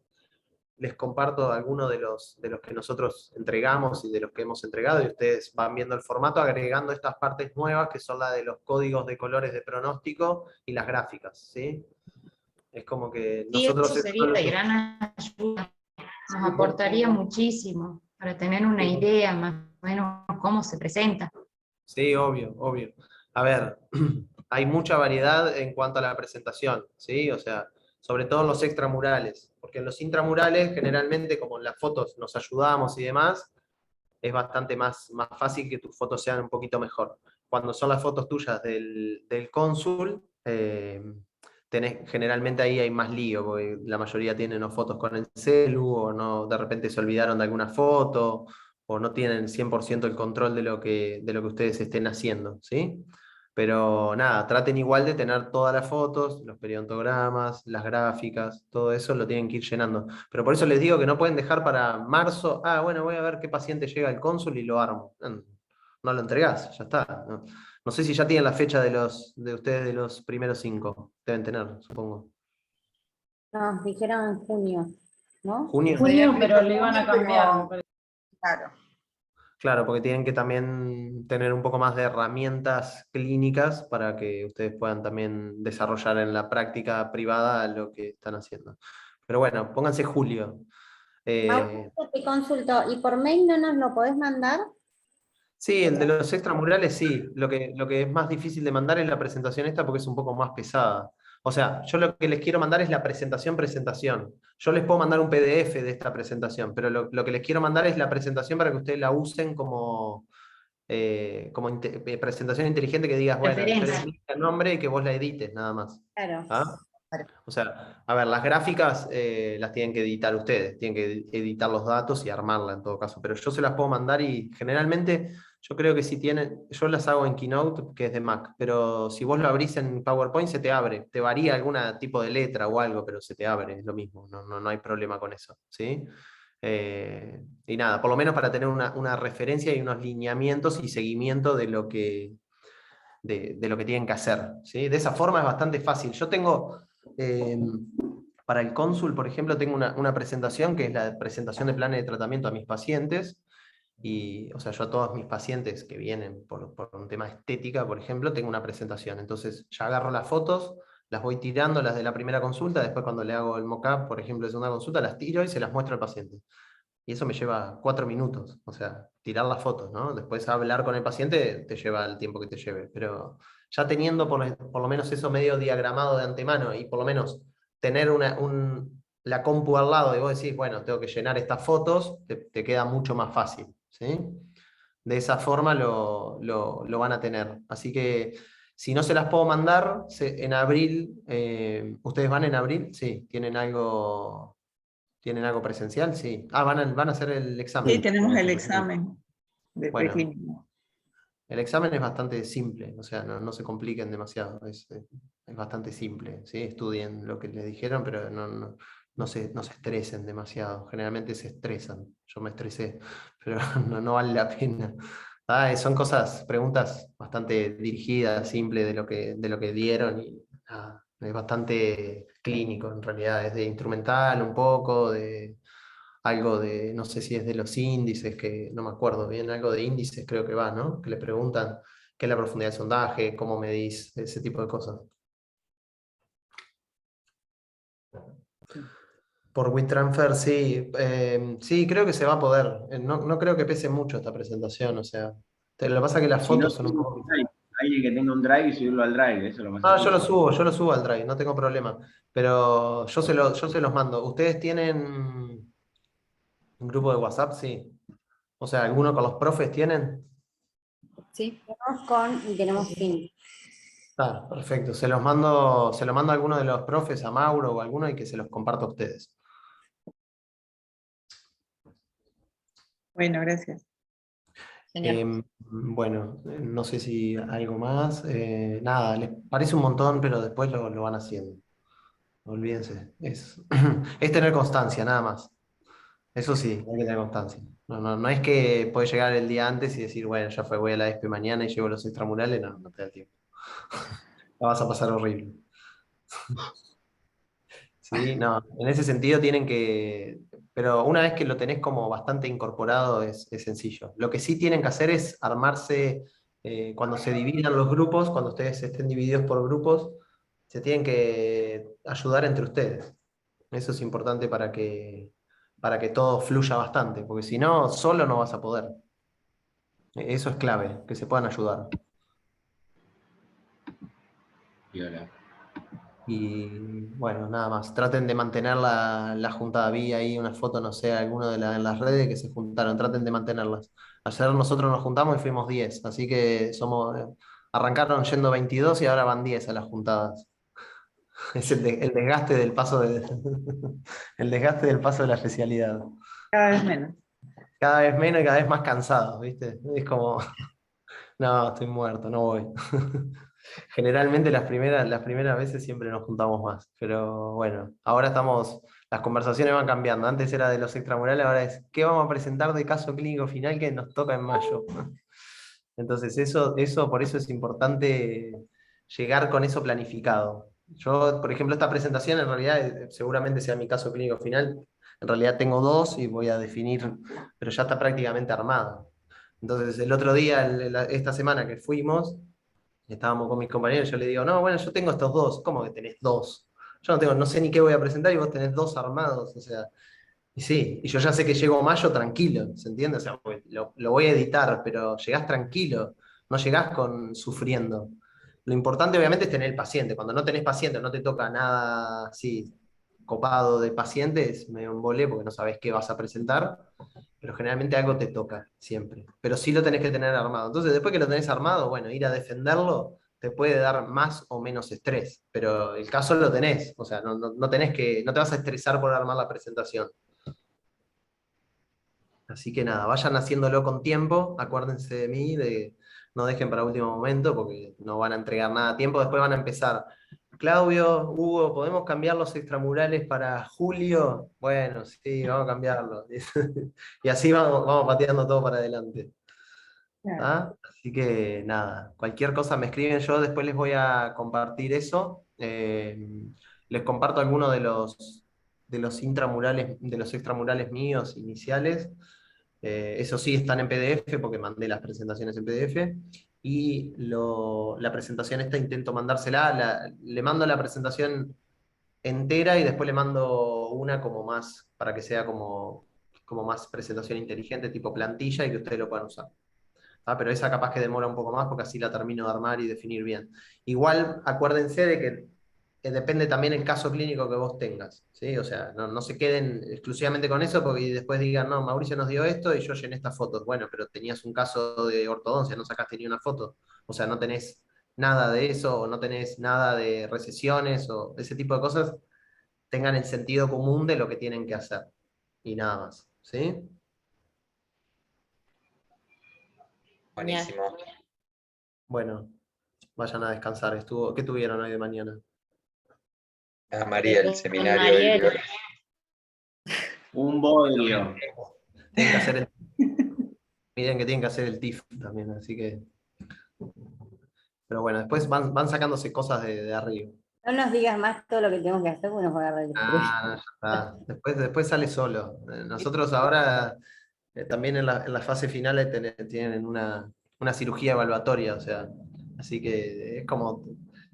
Speaker 1: comparto algunos de los que nosotros entregamos y de los que hemos entregado, y ustedes van viendo el formato agregando estas partes nuevas que son la de los códigos de colores de pronóstico y las gráficas, ¿sí? Es como que
Speaker 6: Sí,
Speaker 1: nosotros...
Speaker 6: eso sería de gran ayuda. Nos aportaría muchísimo para tener una idea más o menos cómo se presenta.
Speaker 1: Sí, obvio, obvio. A ver, hay mucha variedad en cuanto a la presentación, ¿sí? O sea, sobre todo en los extramurales, porque en los intramurales generalmente como en las fotos nos ayudamos y demás, es bastante más fácil que tus fotos sean un poquito mejor. Cuando son las fotos tuyas del cónsul, generalmente ahí hay más lío, porque la mayoría tienen fotos con el celu, o no, de repente se olvidaron de alguna foto, o no tienen 100% el control de lo que ustedes estén haciendo, ¿sí? Pero nada, traten igual de tener todas las fotos, los periodontogramas, las gráficas, todo eso lo tienen que ir llenando. Pero por eso les digo que no pueden dejar para marzo, bueno, voy a ver qué paciente llega al cónsul y lo armo. No lo entregás, ya está. No sé si ya tienen la fecha de ustedes de los primeros 5. Deben tener, supongo.
Speaker 9: Nos dijeron en junio, ¿no?
Speaker 1: ¿Junio?
Speaker 4: Junio,
Speaker 11: pero le iban a cambiar, me parece.
Speaker 4: Claro.
Speaker 1: Claro, porque tienen que también tener un poco más de herramientas clínicas para que ustedes puedan también desarrollar en la práctica privada lo que están haciendo. Pero bueno, pónganse julio.
Speaker 9: Mauricio, te consulto, ¿y por mail no nos lo podés mandar?
Speaker 1: Sí, el de los extramurales sí. Lo que es más difícil de mandar es la presentación esta porque es un poco más pesada. O sea, yo lo que les quiero mandar es la presentación. Yo les puedo mandar un PDF de esta presentación, pero lo que les quiero mandar es la presentación para que ustedes la usen como presentación inteligente, que digas, bueno, yo le digo el nombre y que vos la edites, nada más.
Speaker 9: Claro.
Speaker 1: ¿Ah? O sea, a ver, las gráficas las tienen que editar ustedes, tienen que editar los datos y armarla en todo caso, pero yo se las puedo mandar y generalmente yo creo que si tienen, yo las hago en Keynote, que es de Mac, pero si vos lo abrís en PowerPoint se te abre, te varía algún tipo de letra o algo, pero se te abre, es lo mismo, no hay problema con eso, ¿sí? Y nada, por lo menos para tener una referencia y unos lineamientos y seguimiento de lo que tienen que hacer, ¿sí? De esa forma es bastante fácil. Yo tengo, para el cónsul, por ejemplo, tengo una presentación que es la presentación de planes de tratamiento a mis pacientes, y, o sea, yo a todos mis pacientes que vienen por un tema estética, por ejemplo, tengo una presentación. Entonces ya agarro las fotos, las voy tirando, las de la primera consulta, después cuando le hago el mock-up, por ejemplo, de segunda consulta, las tiro y se las muestro al paciente. Y eso me lleva 4 minutos, o sea, tirar las fotos, ¿no? Después hablar con el paciente te lleva el tiempo que te lleve, pero ya teniendo por lo menos eso medio diagramado de antemano y por lo menos tener la compu al lado y vos decís, bueno, tengo que llenar estas fotos, te queda mucho más fácil, ¿sí? De esa forma lo van a tener. Así que Si no se las puedo mandar, en abril, ¿ustedes van en abril? Sí, ¿tienen algo presencial? Sí. Ah, van a hacer el examen.
Speaker 5: Sí, tenemos el examen de
Speaker 1: Bueno.
Speaker 5: preclínico.
Speaker 1: El examen es bastante simple, o sea, no se compliquen demasiado, es bastante simple, ¿sí? Estudien lo que les dijeron, pero no se estresen demasiado, generalmente se estresan, yo me estresé, pero no vale la pena. Son preguntas bastante dirigidas, simples de lo que dieron, y nada, es bastante clínico en realidad, es de instrumental un poco, de algo de, no sé si es de los índices, que no me acuerdo bien, algo de índices creo que va, ¿no? Que le preguntan qué es la profundidad de sondaje, cómo medís, ese tipo de cosas. Por WeTransfer, sí. Sí, creo que se va a poder. No creo que pese mucho esta presentación, o sea. Lo que pasa es que las
Speaker 3: Si no,
Speaker 1: fotos son un poco...
Speaker 3: alguien que tenga un drive y subirlo al drive, eso es lo más
Speaker 1: Ah,
Speaker 3: sencillo.
Speaker 1: yo lo subo al Drive, no tengo problema. Pero yo se los mando. ¿Ustedes tienen un grupo de WhatsApp? Sí. O sea, ¿alguno con los profes tienen?
Speaker 9: Sí. Tenemos fin.
Speaker 1: Ah, perfecto. Se lo mando a alguno de los profes, a Mauro o a alguno, y que se los comparto a ustedes.
Speaker 5: Bueno, gracias.
Speaker 1: Bueno, no sé si algo más. Nada, les parece un montón, pero después lo van haciendo. Olvídense. Es tener constancia, nada más. Eso sí, hay que tener constancia. No es que podés llegar el día antes y decir, bueno, ya fue, voy a la ESPE mañana y llevo los extramurales. No te da tiempo. La vas a pasar horrible. Sí, no, en ese sentido tienen que, pero una vez que lo tenés como bastante incorporado es sencillo. Lo que sí tienen que hacer es armarse, cuando se dividan los grupos, cuando ustedes estén divididos por grupos, se tienen que ayudar entre ustedes. Eso es importante para que todo fluya bastante, porque si no, solo no vas a poder. Eso es clave, que se puedan ayudar.
Speaker 3: Viola.
Speaker 1: Y bueno, nada más. Traten de mantener la juntada. Vi ahí una foto, no sé, alguno en las redes que se juntaron. Traten de mantenerlas. Ayer nosotros nos juntamos y fuimos 10, así que arrancaron yendo 22 y ahora van 10 a las juntadas. Es el desgaste del paso el desgaste del paso de la especialidad.
Speaker 5: Cada vez menos.
Speaker 1: Cada vez menos y cada vez más cansados, ¿viste? Es como, no, estoy muerto, no voy. Generalmente las primeras veces siempre nos juntamos más, pero bueno, ahora las conversaciones van cambiando. Antes era de los extramurales, ahora es ¿qué vamos a presentar de caso clínico final que nos toca en mayo? Entonces por eso es importante llegar con eso planificado. Yo, por ejemplo, esta presentación en realidad seguramente sea mi caso clínico final. En realidad tengo 2 y voy a definir, pero ya está prácticamente armada. Entonces el otro día, esta semana que fuimos, estábamos con mis compañeros, yo le digo, no, bueno, yo tengo estos 2. ¿Cómo que tenés 2? Yo no sé ni qué voy a presentar y vos tenés 2 armados, o sea, y sí, y yo ya sé que llego a mayo tranquilo, ¿se entiende? O sea, pues, lo voy a editar, pero llegás tranquilo, no llegás sufriendo. Lo importante obviamente es tener el paciente. Cuando no tenés paciente, no te toca nada así copado de pacientes, me embolé porque no sabés qué vas a presentar, pero generalmente algo te toca siempre. Pero sí lo tenés que tener armado. Entonces, después que lo tenés armado, bueno, ir a defenderlo te puede dar más o menos estrés, pero el caso lo tenés, o sea, no te vas a estresar por armar la presentación. Así que nada, vayan haciéndolo con tiempo, acuérdense de mí, no dejen para último momento porque no van a entregar nada a tiempo, después van a empezar. Claudio, Hugo, ¿podemos cambiar los extramurales para julio? Bueno, sí, vamos a cambiarlo. Y así vamos pateando todo para adelante. ¿Ah? Así que nada, cualquier cosa me escriben, yo después les voy a compartir eso. Les comparto algunos de los intramurales, de los extramurales míos iniciales. Eso sí, están en PDF porque mandé las presentaciones en PDF. Y la presentación esta intento mandársela, le mando la presentación entera y después le mando una como más, para que sea como más presentación inteligente, tipo plantilla, y que ustedes lo puedan usar. Pero esa capaz que demora un poco más porque así la termino de armar y definir bien. Igual acuérdense de que depende también el caso clínico que vos tengas, ¿sí? O sea, no se queden exclusivamente con eso porque después digan, no, Mauricio nos dio esto y yo llené estas fotos. Bueno, pero tenías un caso de ortodoncia, no sacaste ni una foto. O sea, no tenés nada de eso, o no tenés nada de recesiones, o ese tipo de cosas, tengan el sentido común de lo que tienen que hacer. Y nada más, ¿sí?
Speaker 10: Buenísimo.
Speaker 1: Bueno, vayan a descansar. ¿Qué tuvieron hoy de mañana?
Speaker 10: Ah, María, el
Speaker 8: Con
Speaker 10: seminario de
Speaker 8: Mariel.
Speaker 10: biología.
Speaker 3: Un bodrio.
Speaker 1: Tienen que hacer el... Miren que tienen que hacer el TIF también, así que... Pero bueno, después van sacándose cosas de arriba.
Speaker 9: No nos digas más todo lo que tenemos que hacer, porque nos va a agarrar el estrés.
Speaker 1: Ah, no, ya está. Después sale solo. Nosotros ahora, también en la fase final, tienen una cirugía evaluatoria, o sea, así que es como,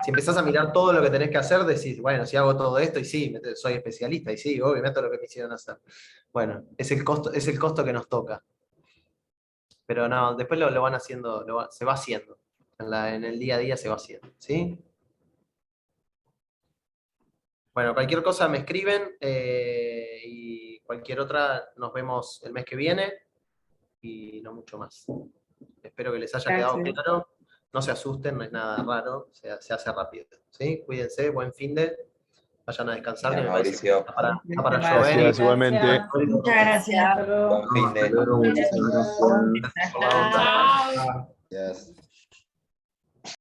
Speaker 1: si empezás a mirar todo lo que tenés que hacer, decís, bueno, si hago todo esto, y sí, soy especialista, y sí, obvio, meto lo que me hicieron hacer. Bueno, es el costo que nos toca. Pero no, después lo van haciendo, se va haciendo. En el día a día se va haciendo, ¿sí? Bueno, cualquier cosa me escriben, y cualquier otra nos vemos el mes que viene, y no mucho más. Espero que les haya quedado
Speaker 5: Gracias.
Speaker 1: claro. No se asusten, no es nada raro, se hace rápido. ¿Sí? Cuídense, buen fin de. Vayan a descansar, que me parece que
Speaker 10: Mauricio.
Speaker 1: está para llover.
Speaker 12: Gracias, igualmente.
Speaker 11: Muchas gracias.
Speaker 10: Buen fin de.
Speaker 1: Hasta luego.
Speaker 11: Gracias.
Speaker 1: Gracias por la onda.
Speaker 2: Chao.
Speaker 1: Yes.